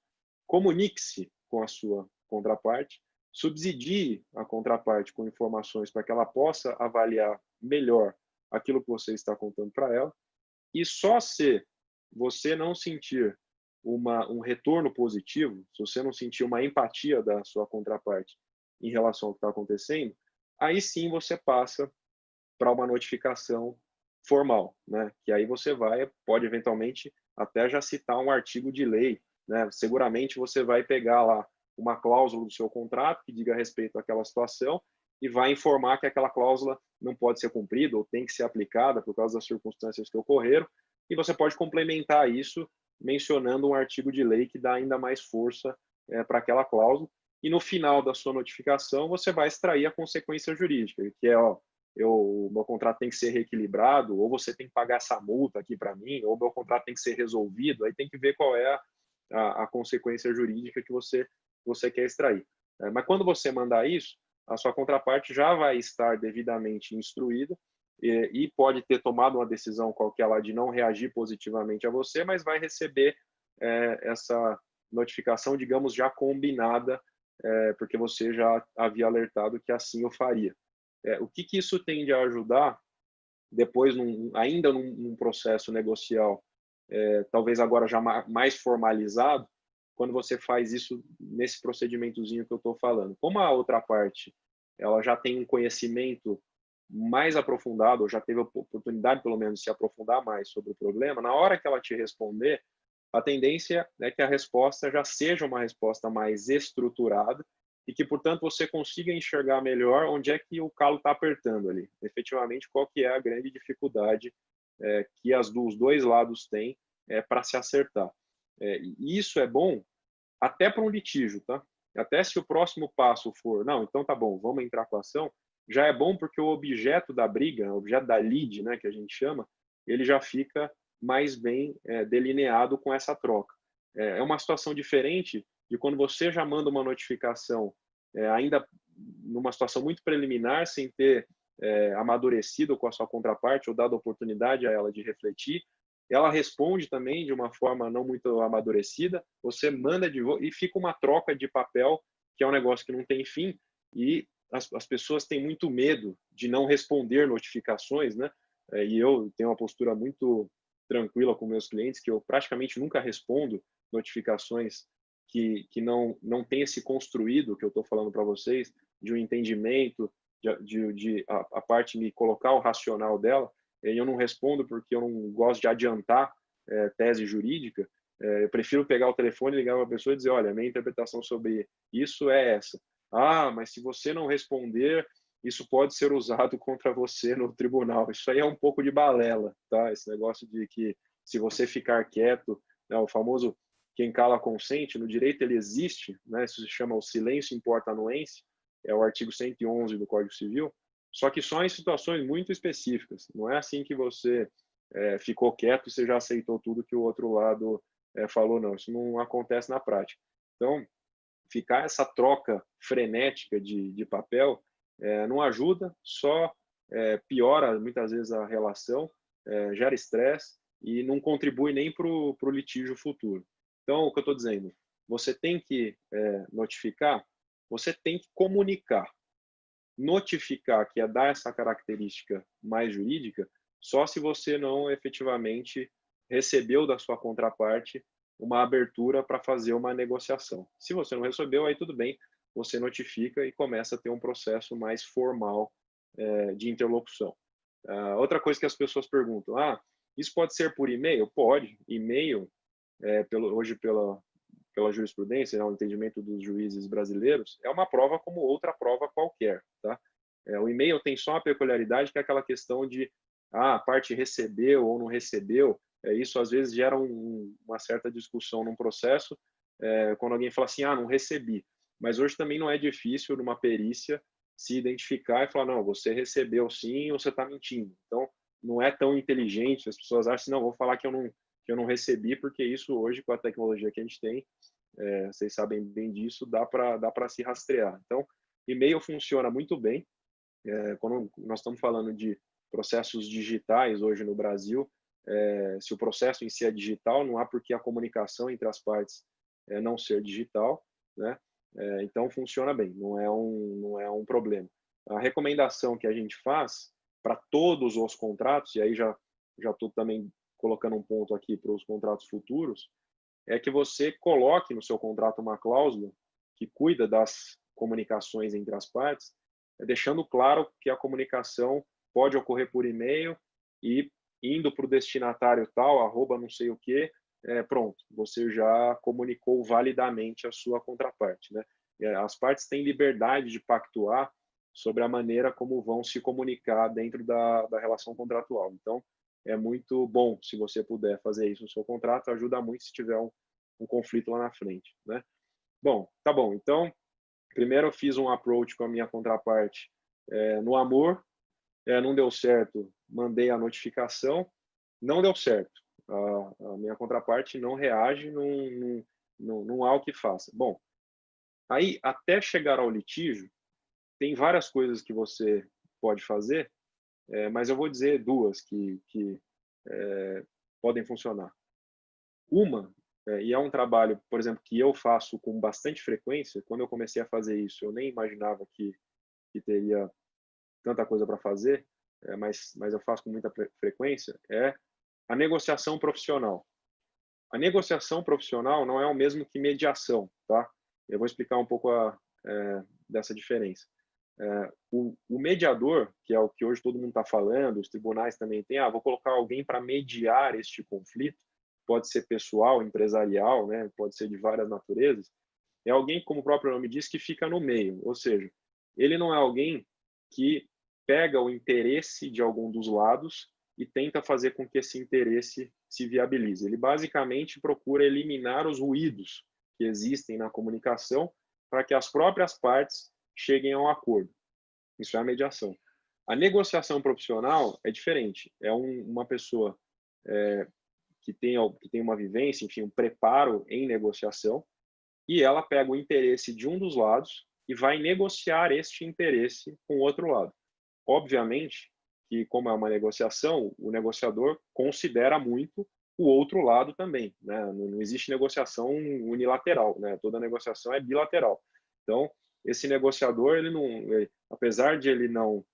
Speaker 2: comunique-se com a sua contraparte, subsidie a contraparte com informações para que ela possa avaliar melhor aquilo que você está contando para ela, e só se você não sentir um retorno positivo, se você não sentir uma empatia da sua contraparte em relação ao que está acontecendo, aí sim você passa para uma notificação formal, né? Que aí você pode eventualmente até já citar um artigo de lei, né? Seguramente você vai pegar lá uma cláusula do seu contrato que diga respeito àquela situação e vai informar que aquela cláusula não pode ser cumprida ou tem que ser aplicada por causa das circunstâncias que ocorreram, e você pode complementar isso mencionando um artigo de lei que dá ainda mais força para aquela cláusula, e no final da sua notificação você vai extrair a consequência jurídica, que é, o meu contrato tem que ser reequilibrado, ou você tem que pagar essa multa aqui para mim, ou meu contrato tem que ser resolvido, aí tem que ver qual é a consequência jurídica que você quer extrair. Mas quando você mandar isso, a sua contraparte já vai estar devidamente instruída e pode ter tomado uma decisão qualquer lá de não reagir positivamente a você, mas vai receber essa notificação, digamos, já combinada, porque você já havia alertado que assim o faria. O que isso tende a ajudar depois, ainda num processo negocial, talvez agora já mais formalizado, quando você faz isso nesse procedimentozinho que eu estou falando. Como a outra parte ela já tem um conhecimento mais aprofundado, ou já teve a oportunidade, pelo menos, de se aprofundar mais sobre o problema, na hora que ela te responder, a tendência é que a resposta já seja uma resposta mais estruturada e que, portanto, você consiga enxergar melhor onde é que o calo está apertando ali. Efetivamente, qual que é a grande dificuldade que os dois lados têm para se acertar. E isso é bom até para um litígio, tá? Até se o próximo passo for, não, então tá bom, vamos entrar com a ação, já é bom porque o objeto da briga, o objeto da lide, né, que a gente chama, ele já fica mais bem delineado com essa troca. É uma situação diferente de quando você já manda uma notificação ainda numa situação muito preliminar, sem ter amadurecido com a sua contraparte ou dado oportunidade a ela de refletir. Ela responde também de uma forma não muito amadurecida, você manda de volta e fica uma troca de papel, que é um negócio que não tem fim, e as pessoas têm muito medo de não responder notificações, né? E eu tenho uma postura muito tranquila com meus clientes, que eu praticamente nunca respondo notificações que não tem esse construído que eu estou falando para vocês, de um entendimento, de a parte me colocar o racional dela. E eu não respondo porque eu não gosto de adiantar tese jurídica. Eu prefiro pegar o telefone, ligar para a pessoa e dizer, olha, minha interpretação sobre isso é essa. Ah, mas se você não responder, isso pode ser usado contra você no tribunal. Isso aí é um pouco de balela, tá? Esse negócio de que se você ficar quieto, né, o famoso quem cala consente, no direito ele existe, né? Isso se chama o silêncio importa anuense, é o artigo 111 do Código Civil, só que só em situações muito específicas. Não é assim que você ficou quieto e você já aceitou tudo que o outro lado falou, não. Isso não acontece na prática. Então, ficar essa troca frenética de papel não ajuda, só piora muitas vezes a relação, gera estresse e não contribui nem para o litígio futuro. Então, o que eu estou dizendo, você tem que notificar, você tem que comunicar. Notificar, que é dar essa característica mais jurídica, só se você não efetivamente recebeu da sua contraparte uma abertura para fazer uma negociação. Se você não recebeu, aí tudo bem, você notifica e começa a ter um processo mais formal de interlocução. Outra coisa que as pessoas perguntam, isso pode ser por e-mail? Pode. E-mail, hoje pela jurisprudência, né, o entendimento dos juízes brasileiros, é uma prova como outra prova qualquer. Tá? O e-mail tem só uma peculiaridade, que é aquela questão de a parte recebeu ou não recebeu. Isso às vezes gera uma certa discussão num processo, quando alguém fala assim, não recebi. Mas hoje também não é difícil, numa perícia, se identificar e falar, não, você recebeu sim ou você está mentindo. Então, não é tão inteligente, as pessoas acham assim, não, vou falar que eu não recebi, porque isso hoje, com a tecnologia que a gente tem, vocês sabem bem disso, dá para se rastrear. Então, e-mail funciona muito bem. Quando nós estamos falando de processos digitais hoje no Brasil, se o processo em si é digital, não há por que a comunicação entre as partes não ser digital, né? Então, funciona bem, não é um problema. A recomendação que a gente faz para todos os contratos, e aí já estou também colocando um ponto aqui para os contratos futuros, é que você coloque no seu contrato uma cláusula que cuida das comunicações entre as partes, deixando claro que a comunicação pode ocorrer por e-mail e indo para o destinatário tal, arroba não sei o quê, pronto, você já comunicou validamente a sua contraparte. Né? As partes têm liberdade de pactuar sobre a maneira como vão se comunicar dentro da relação contratual. Então, é muito bom se você puder fazer isso no seu contrato, ajuda muito se tiver um conflito lá na frente. Né? Bom, tá bom. Então, primeiro eu fiz um approach com a minha contraparte no amor, não deu certo, mandei a notificação, não deu certo. A minha contraparte não reage, não há o que faça. Bom, aí até chegar ao litígio, tem várias coisas que você pode fazer, mas eu vou dizer duas que podem funcionar. Uma, e é um trabalho, por exemplo, que eu faço com bastante frequência. Quando eu comecei a fazer isso, eu nem imaginava que teria tanta coisa para fazer, mas eu faço com muita frequência, é a negociação profissional. A negociação profissional não é o mesmo que mediação, tá? Eu vou explicar um pouco dessa diferença. O mediador, que é o que hoje todo mundo está falando, os tribunais também têm, vou colocar alguém para mediar este conflito, pode ser pessoal, empresarial, né? Pode ser de várias naturezas, é alguém, como o próprio nome diz, que fica no meio, ou seja, ele não é alguém que pega o interesse de algum dos lados e tenta fazer com que esse interesse se viabilize. Ele basicamente procura eliminar os ruídos que existem na comunicação para que as próprias partes cheguem a um acordo. Isso é a mediação. A negociação profissional é diferente. É uma pessoa que tem uma vivência, enfim, um preparo em negociação, e ela pega o interesse de um dos lados e vai negociar este interesse com o outro lado. Obviamente que, como é uma negociação, o negociador considera muito o outro lado também, né? Não existe negociação unilateral, né? Toda negociação é bilateral. Então, esse negociador, apesar de ele não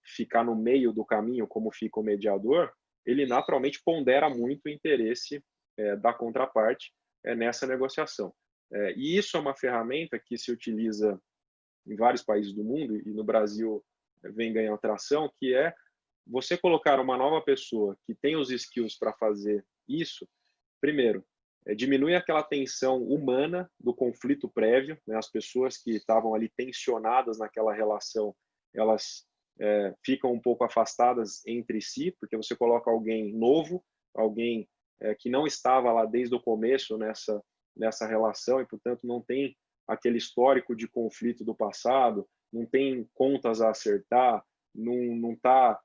Speaker 2: ficar no meio do caminho como fica o mediador, ele naturalmente pondera muito o interesse da contraparte nessa negociação. E isso é uma ferramenta que se utiliza em vários países do mundo, e no Brasil vem ganhando tração, que é você colocar uma nova pessoa que tem os skills para fazer isso. Primeiro, diminui aquela tensão humana do conflito prévio, né? As pessoas que estavam ali tensionadas naquela relação, elas ficam um pouco afastadas entre si, porque você coloca alguém novo, alguém que não estava lá desde o começo nessa relação e, portanto, não tem aquele histórico de conflito do passado, não tem contas a acertar, não está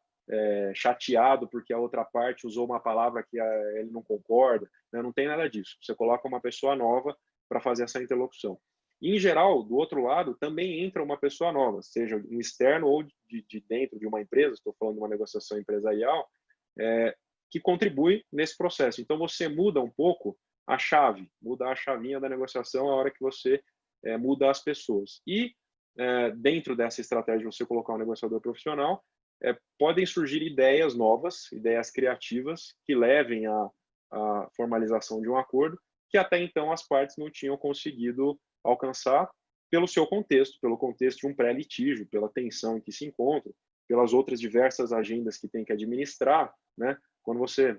Speaker 2: chateado porque a outra parte usou uma palavra que ele não concorda, né? Não tem nada disso. Você coloca uma pessoa nova para fazer essa interlocução. E, em geral, do outro lado, também entra uma pessoa nova, seja um externo ou de dentro de uma empresa, estou falando de uma negociação empresarial, que contribui nesse processo. Então, você muda um pouco a chave, muda a chavinha da negociação a hora que você muda as pessoas. E, dentro dessa estratégia de você colocar um negociador profissional, podem surgir ideias novas, ideias criativas, que levem à formalização de um acordo, que até então as partes não tinham conseguido alcançar pelo seu contexto, pelo contexto de um pré-litígio, pela tensão em que se encontra, pelas outras diversas agendas que tem que administrar, né? Quando você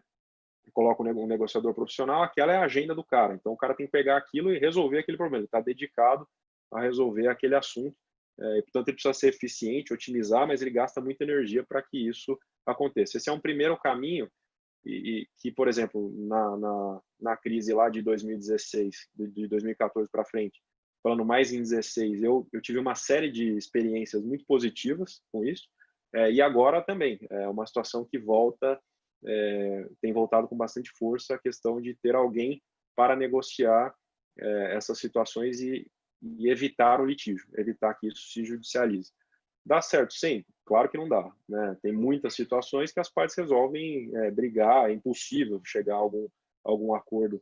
Speaker 2: coloca um negociador profissional, aquela é a agenda do cara. Então, o cara tem que pegar aquilo e resolver aquele problema. Ele está dedicado a resolver aquele assunto. E, portanto, ele precisa ser eficiente, otimizar, mas ele gasta muita energia para que isso aconteça. Esse é um primeiro caminho e que, por exemplo, na crise lá de 2016, de 2014 para frente, falando mais em 16, eu tive uma série de experiências muito positivas com isso, e agora também é uma situação que tem voltado com bastante força a questão de ter alguém para negociar essas situações e evitar o litígio, evitar que isso se judicialize. Dá certo sempre? Claro que não dá, né? Tem muitas situações que as partes resolvem brigar, é impossível chegar a algum acordo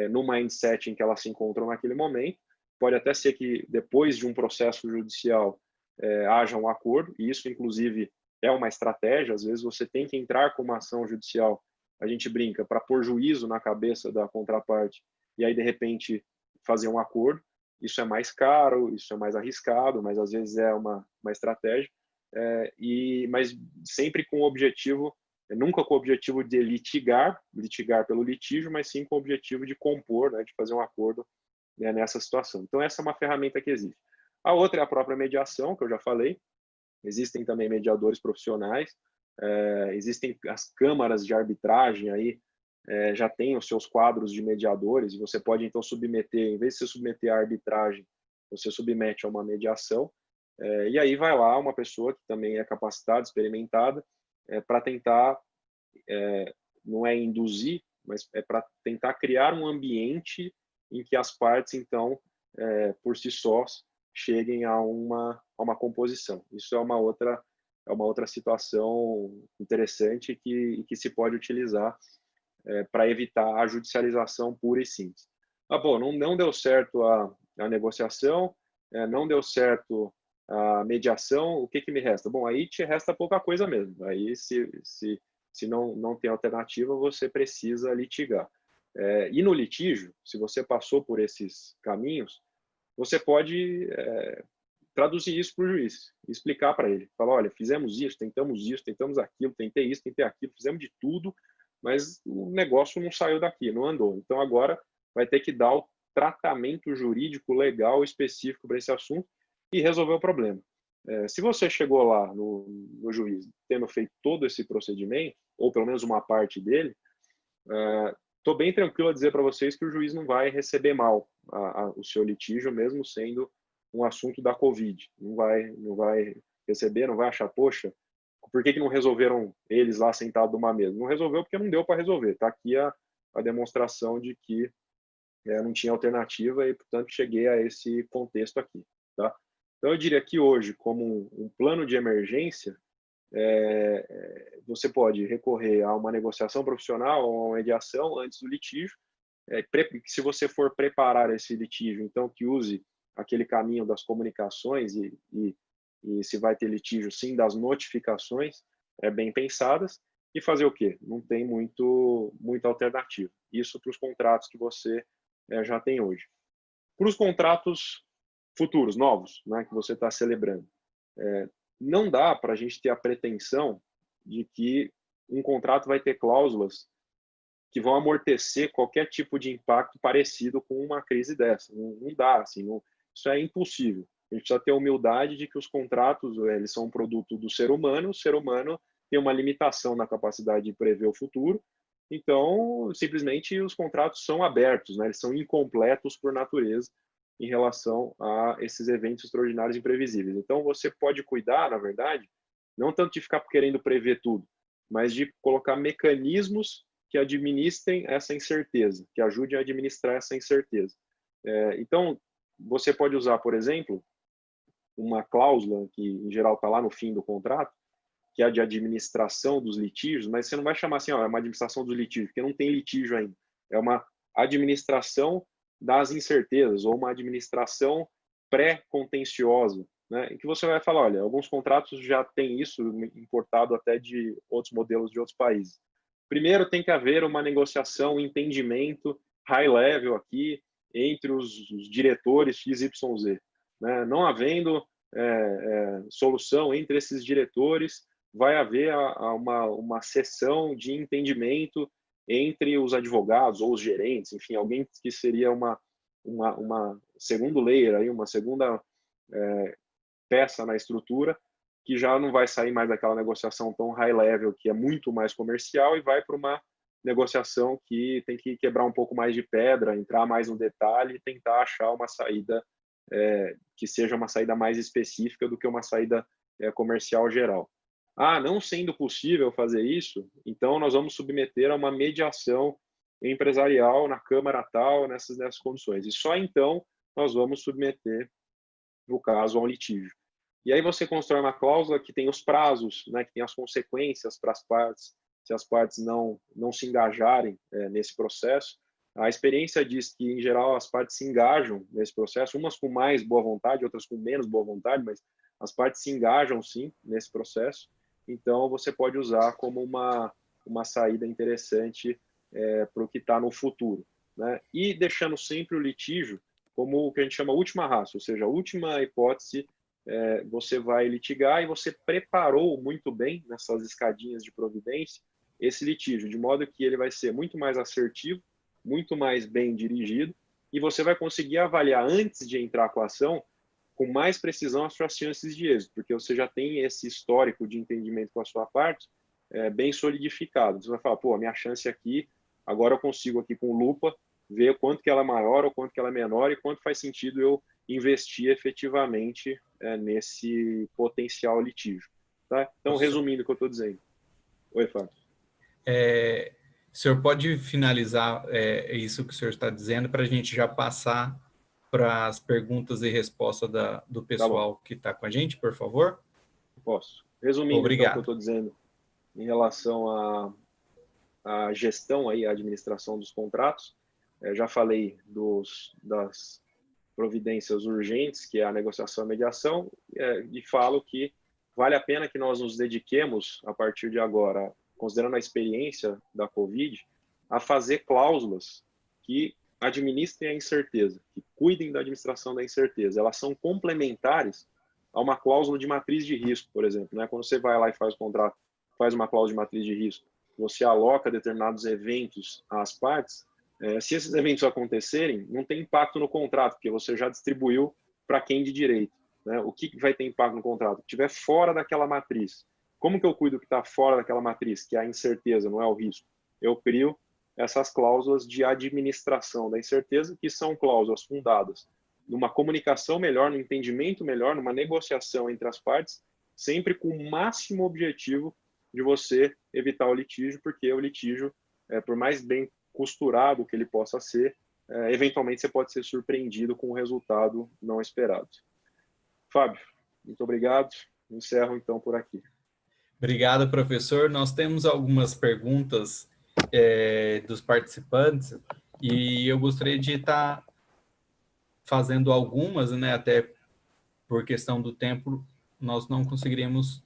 Speaker 2: no mindset em que elas se encontram naquele momento. Pode até ser que depois de um processo judicial haja um acordo, e isso, inclusive, é uma estratégia. Às vezes você tem que entrar com uma ação judicial, a gente brinca, para pôr juízo na cabeça da contraparte, e aí, de repente, fazer um acordo. Isso é mais caro, isso é mais arriscado, mas às vezes é uma estratégia, mas sempre com o objetivo, nunca com o objetivo de litigar pelo litígio, mas sim com o objetivo de compor, né, de fazer um acordo, né, nessa situação. Então, essa é uma ferramenta que existe. A outra é a própria mediação, que eu já falei. Existem também mediadores profissionais, existem as câmaras de arbitragem aí, já tem os seus quadros de mediadores, e você pode então submeter, em vez de você submeter à arbitragem, você submete a uma mediação, E aí vai lá uma pessoa que também é capacitada, experimentada, para tentar, não é induzir, mas é para tentar criar um ambiente em que as partes, então, por si sós, cheguem a uma composição. Isso é uma outra situação interessante que se pode utilizar para evitar a judicialização pura e simples. Bom, não deu certo a negociação, não deu certo a mediação, o que me resta? Bom, aí te resta pouca coisa mesmo. Aí, se não tem alternativa, você precisa litigar. E no litígio, se você passou por esses caminhos, você pode traduzir isso para o juiz, explicar para ele. Falar, olha, fizemos isso, tentamos aquilo, tentei isso, tentei aquilo, fizemos de tudo, mas o negócio não saiu daqui, não andou. Então, agora vai ter que dar o tratamento jurídico legal específico para esse assunto e resolver o problema. Se você chegou lá no juiz tendo feito todo esse procedimento, ou pelo menos uma parte dele, estou bem tranquilo a dizer para vocês que o juiz não vai receber mal o seu litígio, mesmo sendo um assunto da Covid. Não vai receber, não vai achar, poxa, por que não resolveram eles lá sentados numa mesa? Não resolveu porque não deu para resolver. Está aqui a demonstração de que não tinha alternativa e, portanto, cheguei a esse contexto aqui. Tá? Então, eu diria que hoje, como um plano de emergência, você pode recorrer a uma negociação profissional ou a uma mediação antes do litígio. Se você for preparar esse litígio, então, que use aquele caminho das comunicações e se vai ter litígio, sim, das notificações bem pensadas, e fazer o quê? Não tem muita alternativa. Isso para os contratos que você já tem hoje. Para os contratos futuros, novos, né, que você está celebrando, não dá para a gente ter a pretensão de que um contrato vai ter cláusulas que vão amortecer qualquer tipo de impacto parecido com uma crise dessa. Não dá, assim, isso é impossível. A gente precisa ter a humildade de que os contratos eles são um produto do ser humano, o ser humano tem uma limitação na capacidade de prever o futuro, então, simplesmente, os contratos são abertos, né? Eles são incompletos por natureza em relação a esses eventos extraordinários e imprevisíveis. Então, você pode cuidar, na verdade, não tanto de ficar querendo prever tudo, mas de colocar mecanismos que administrem essa incerteza, que ajudem a administrar essa incerteza. Então, você pode usar, por exemplo, uma cláusula que, em geral, está lá no fim do contrato, que é a de administração dos litígios, mas você não vai chamar assim, é uma administração dos litígios, porque não tem litígio ainda. É uma administração das incertezas, ou uma administração pré-contenciosa, né, em que você vai falar, olha, alguns contratos já têm isso importado até de outros modelos de outros países. Primeiro, tem que haver uma negociação, um entendimento high level aqui entre os diretores XYZ. Né? Não havendo solução entre esses diretores, vai haver uma sessão de entendimento entre os advogados ou os gerentes, enfim, alguém que seria uma segundo layer, aí, uma segunda peça na estrutura, que já não vai sair mais daquela negociação tão high level, que é muito mais comercial, e vai para uma negociação que tem que quebrar um pouco mais de pedra, entrar mais no detalhe e tentar achar uma saída que seja uma saída mais específica do que uma saída comercial geral. Não sendo possível fazer isso, então nós vamos submeter a uma mediação empresarial na Câmara tal, nessas condições. E só então nós vamos submeter o caso a um litígio. E aí você constrói uma cláusula que tem os prazos, né, que tem as consequências para as partes, se as partes não se engajarem nesse processo. A experiência diz que, em geral, as partes se engajam nesse processo, umas com mais boa vontade, outras com menos boa vontade, mas as partes se engajam, sim, nesse processo. Então, você pode usar como uma saída interessante para o que está no futuro. Né? E deixando sempre o litígio como o que a gente chama última ratio, ou seja, a última hipótese, você vai litigar e você preparou muito bem nessas escadinhas de providência esse litígio, de modo que ele vai ser muito mais assertivo, muito mais bem dirigido, e você vai conseguir avaliar antes de entrar com a ação com mais precisão as suas chances de êxito, porque você já tem esse histórico de entendimento com a sua parte bem solidificado. Você vai falar, pô, a minha chance aqui, agora eu consigo aqui com lupa ver quanto que ela é maior ou quanto que ela é menor e quanto faz sentido eu investir efetivamente nesse potencial litígio. Tá? Então, resumindo o que eu estou dizendo. Oi, Fábio.
Speaker 1: O senhor pode finalizar isso que o senhor está dizendo para a gente já passar para as perguntas e respostas do pessoal que está com a gente, por favor?
Speaker 2: Posso. Resumindo,
Speaker 1: obrigado.
Speaker 2: Então, o que eu estou dizendo em relação à gestão, aí, à administração dos contratos, já falei das providências urgentes, que é a negociação e a mediação, e falo que vale a pena que nós nos dediquemos, a partir de agora, considerando a experiência da Covid, a fazer cláusulas que administrem a incerteza, que cuidem da administração da incerteza. Elas são complementares a uma cláusula de matriz de risco, por exemplo. Né? Quando você vai lá e faz o contrato, faz uma cláusula de matriz de risco, você aloca determinados eventos às partes, se esses eventos acontecerem, não tem impacto no contrato, porque você já distribuiu para quem de direito. Né? O que vai ter impacto no contrato? O que estiver fora daquela matriz. Como que eu cuido que está fora daquela matriz, que é a incerteza, não é o risco? Eu crio essas cláusulas de administração da incerteza, que são cláusulas fundadas numa comunicação melhor, no entendimento melhor, numa negociação entre as partes, sempre com o máximo objetivo de você evitar o litígio, porque o litígio, por mais bem costurado que ele possa ser, eventualmente você pode ser surpreendido com um resultado não esperado. Fábio, muito obrigado. Encerro então por aqui.
Speaker 1: Obrigado, professor. Nós temos algumas perguntas dos participantes e eu gostaria de estar fazendo algumas, né, até por questão do tempo, nós não conseguiríamos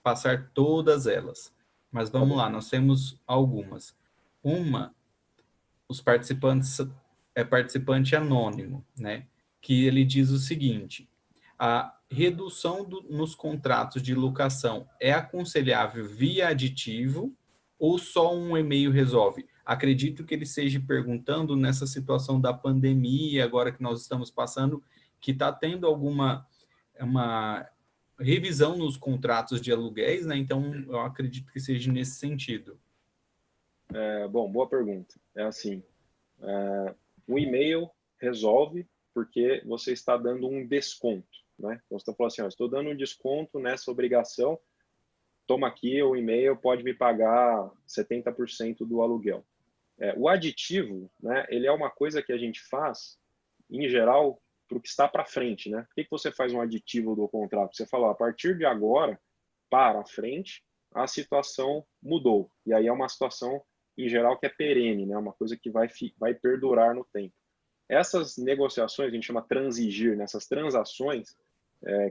Speaker 1: passar todas elas. Mas vamos lá, nós temos algumas. Os participantes participante anônimo, né? Que ele diz o seguinte: a redução nos contratos de locação é aconselhável via aditivo ou só um e-mail resolve? Acredito que ele esteja perguntando nessa situação da pandemia, agora que nós estamos passando, que está tendo uma revisão nos contratos de aluguéis, né? Então, eu acredito que seja nesse sentido.
Speaker 2: Bom, boa pergunta. É assim, o e-mail resolve porque você está dando um desconto, né? Então, você está falando assim, estou dando um desconto nessa obrigação, toma aqui o e-mail, pode me pagar 70% do aluguel. O aditivo, né, ele é uma coisa que a gente faz, em geral, para o que está para frente, né? Por que você faz um aditivo do contrato? Você fala, a partir de agora, para frente, a situação mudou. E aí é uma situação, em geral, que é perene, né? Uma coisa que vai perdurar no tempo. Essas negociações, a gente chama transigir, nessas transações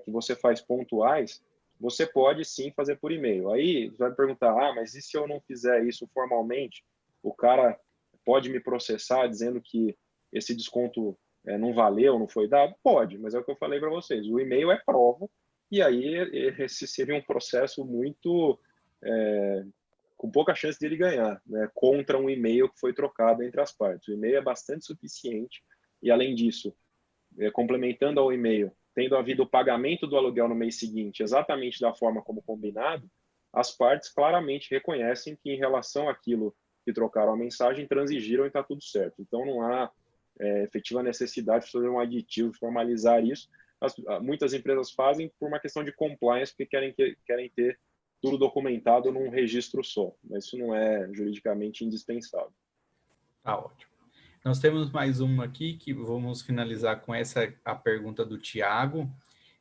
Speaker 2: que você faz pontuais, você pode sim fazer por e-mail. Aí você vai me perguntar, mas e se eu não fizer isso formalmente? O cara pode me processar dizendo que esse desconto não valeu, não foi dado? Pode, mas é o que eu falei para vocês. O e-mail é prova, e aí esse seria um processo muito com pouca chance de ele ganhar, né, contra um e-mail que foi trocado entre as partes. O e-mail é bastante suficiente e, além disso, complementando ao e-mail, tendo havido o pagamento do aluguel no mês seguinte, exatamente da forma como combinado, as partes claramente reconhecem que, em relação àquilo que trocaram a mensagem, transigiram e está tudo certo. Então, não há efetiva necessidade de fazer um aditivo, de formalizar isso. Muitas empresas fazem por uma questão de compliance, porque querem ter tudo documentado num registro só, mas isso não é juridicamente indispensável.
Speaker 1: Tá ótimo. Nós temos mais uma aqui, que vamos finalizar com a pergunta do Tiago.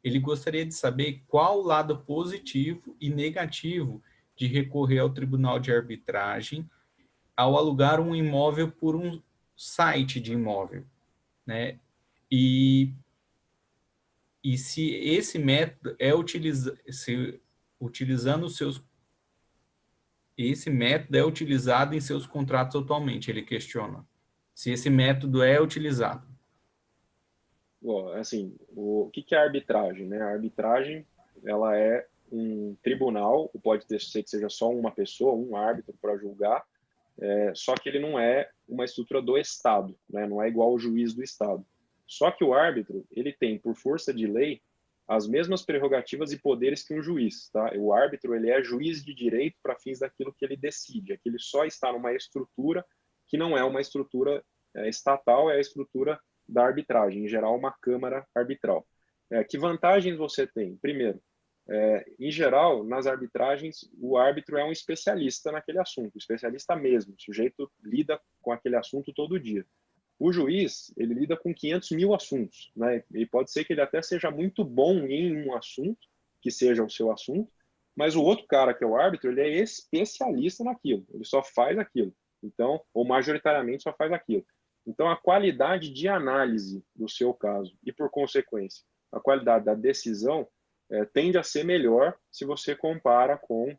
Speaker 1: Ele gostaria de saber qual o lado positivo e negativo de recorrer ao Tribunal de Arbitragem ao alugar um imóvel por um site de imóvel, né? E se esse método esse método é utilizado em seus contratos atualmente, ele questiona. Se esse método é utilizado.
Speaker 2: Bom, assim, o que é a arbitragem, né? A arbitragem, ela é um tribunal, pode ser que seja só uma pessoa, um árbitro para julgar, só que ele não é uma estrutura do Estado, né? Não é igual ao juiz do Estado. Só que o árbitro, ele tem, por força de lei, as mesmas prerrogativas e poderes que um juiz, tá? O árbitro, ele é juiz de direito para fins daquilo que ele decide. Aqui ele só está numa estrutura que não é uma estrutura estatal, é a estrutura da arbitragem, em geral uma câmara arbitral. Que vantagens você tem? Primeiro, em geral, nas arbitragens, o árbitro é um especialista naquele assunto, especialista mesmo, o sujeito lida com aquele assunto todo dia. O juiz, ele lida com 500 mil assuntos, né? E pode ser que ele até seja muito bom em um assunto, que seja o seu assunto, mas o outro cara, que é o árbitro, ele é especialista naquilo, ele só faz aquilo. Então, ou majoritariamente só faz aquilo. Então, a qualidade de análise do seu caso e, por consequência, a qualidade da decisão tende a ser melhor se você compara com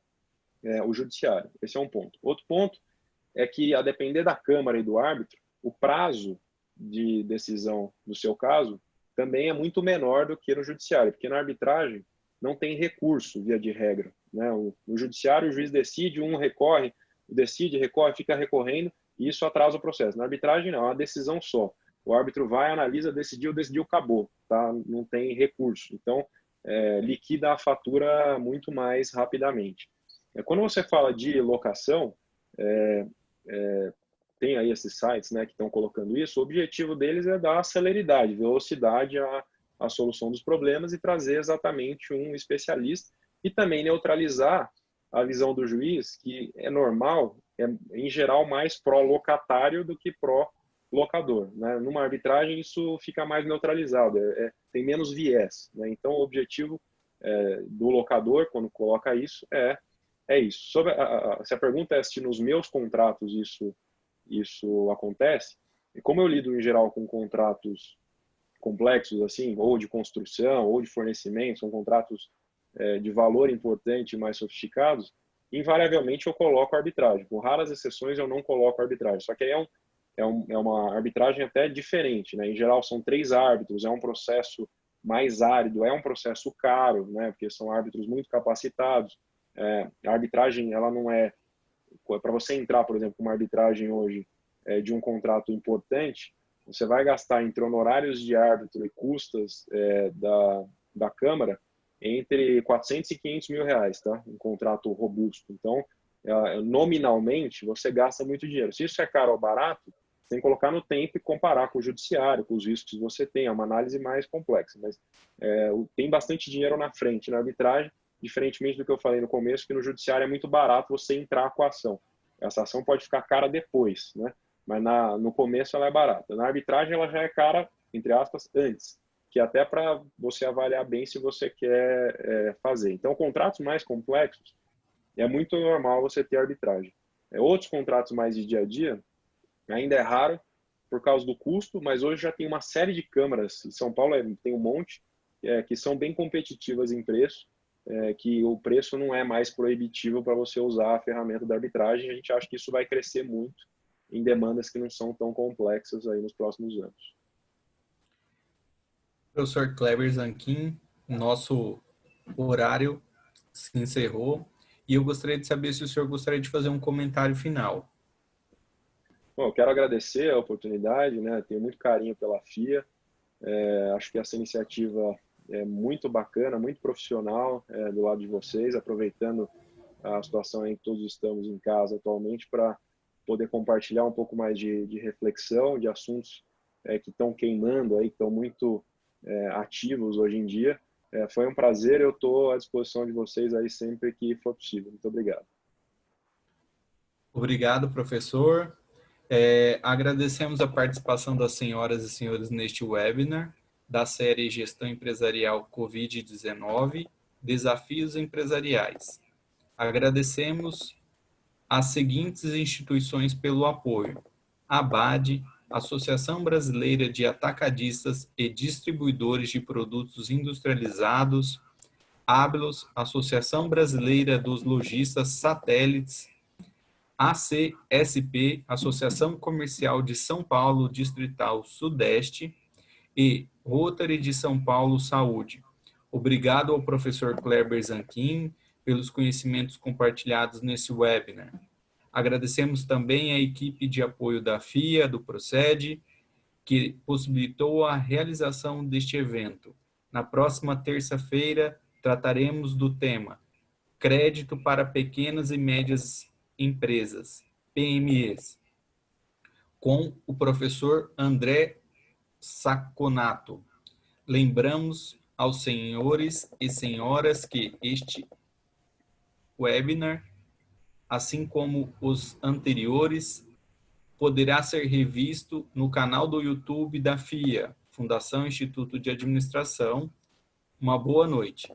Speaker 2: o judiciário. Esse é um ponto. Outro ponto é que, a depender da Câmara e do árbitro, o prazo de decisão do seu caso também é muito menor do que no judiciário, porque na arbitragem não tem recurso, via de regra, né? No judiciário, o juiz decide, um recorre, decide, recorre, fica recorrendo, e isso atrasa o processo. Na arbitragem, não, é uma decisão só. O árbitro vai, analisa, decidiu, acabou, tá? Não tem recurso. Então, liquida a fatura muito mais rapidamente. Quando você fala de locação, tem aí esses sites, né, que estão colocando isso, o objetivo deles é dar celeridade, velocidade à solução dos problemas e trazer exatamente um especialista e também neutralizar a visão do juiz, que é normal, em geral mais pró-locatário do que pró-locador, né? Numa arbitragem isso fica mais neutralizado, tem menos viés, né? Então o objetivo do locador, quando coloca isso, é isso. Se a pergunta é se nos meus contratos isso acontece, e como eu lido em geral com contratos complexos, assim, ou de construção, ou de fornecimento, são contratos de valor importante e mais sofisticados, invariavelmente eu coloco arbitragem. Com raras exceções eu não coloco arbitragem. Só que aí é uma arbitragem até diferente, né? Em geral são 3 árbitros, é um processo mais árido, é um processo caro, né? Porque são árbitros muito capacitados. A arbitragem, ela não é para você entrar, por exemplo, com uma arbitragem hoje de um contrato importante, você vai gastar entre honorários de árbitro e custas da Câmara entre 400 e 500 mil reais, tá? Um contrato robusto. Então, nominalmente, você gasta muito dinheiro. Se isso é caro ou barato, você tem que colocar no tempo e comparar com o judiciário, com os riscos que você tem. É uma análise mais complexa, mas tem bastante dinheiro na frente na arbitragem, diferentemente do que eu falei no começo, que no judiciário é muito barato você entrar com a ação. Essa ação pode ficar cara depois, né? Mas no começo ela é barata. Na arbitragem ela já é cara, entre aspas, antes, que é até para você avaliar bem se você quer fazer. Então, contratos mais complexos, é muito normal você ter arbitragem. Outros contratos mais de dia a dia, ainda é raro por causa do custo, mas hoje já tem uma série de câmaras, em São Paulo tem um monte, que são bem competitivas em preço, que o preço não é mais proibitivo para você usar a ferramenta da arbitragem. A gente acha que isso vai crescer muito em demandas que não são tão complexas aí nos próximos anos.
Speaker 1: Professor Kleber Zanquim, nosso horário se encerrou e eu gostaria de saber se o senhor gostaria de fazer um comentário final.
Speaker 2: Bom, eu quero agradecer a oportunidade, né? Tenho muito carinho pela FIA. Acho que essa iniciativa é muito bacana, muito profissional do lado de vocês, aproveitando a situação em que todos estamos em casa atualmente para poder compartilhar um pouco mais de reflexão, de assuntos que estão queimando aí, que estão muito ativos hoje em dia. Foi um prazer, eu estou à disposição de vocês aí sempre que for possível. Muito obrigado.
Speaker 1: Obrigado, professor. Agradecemos a participação das senhoras e senhores neste webinar da série Gestão Empresarial Covid-19, Desafios Empresariais. Agradecemos as seguintes instituições pelo apoio: ABAD, Associação Brasileira de Atacadistas e Distribuidores de Produtos Industrializados, ABLOS, Associação Brasileira dos Lojistas Satélites, ACSP, Associação Comercial de São Paulo Distrital Sudeste e Rotary de São Paulo Saúde. Obrigado ao professor Kleber Zanquim pelos conhecimentos compartilhados nesse webinar. Agradecemos também a equipe de apoio da FIA, do Procede, que possibilitou a realização deste evento. Na próxima terça-feira, trataremos do tema Crédito para Pequenas e Médias Empresas, PMEs, com o professor André Saconato. Lembramos aos senhores e senhoras que este webinar, assim como os anteriores, poderá ser revisto no canal do YouTube da FIA, Fundação Instituto de Administração. Uma boa noite.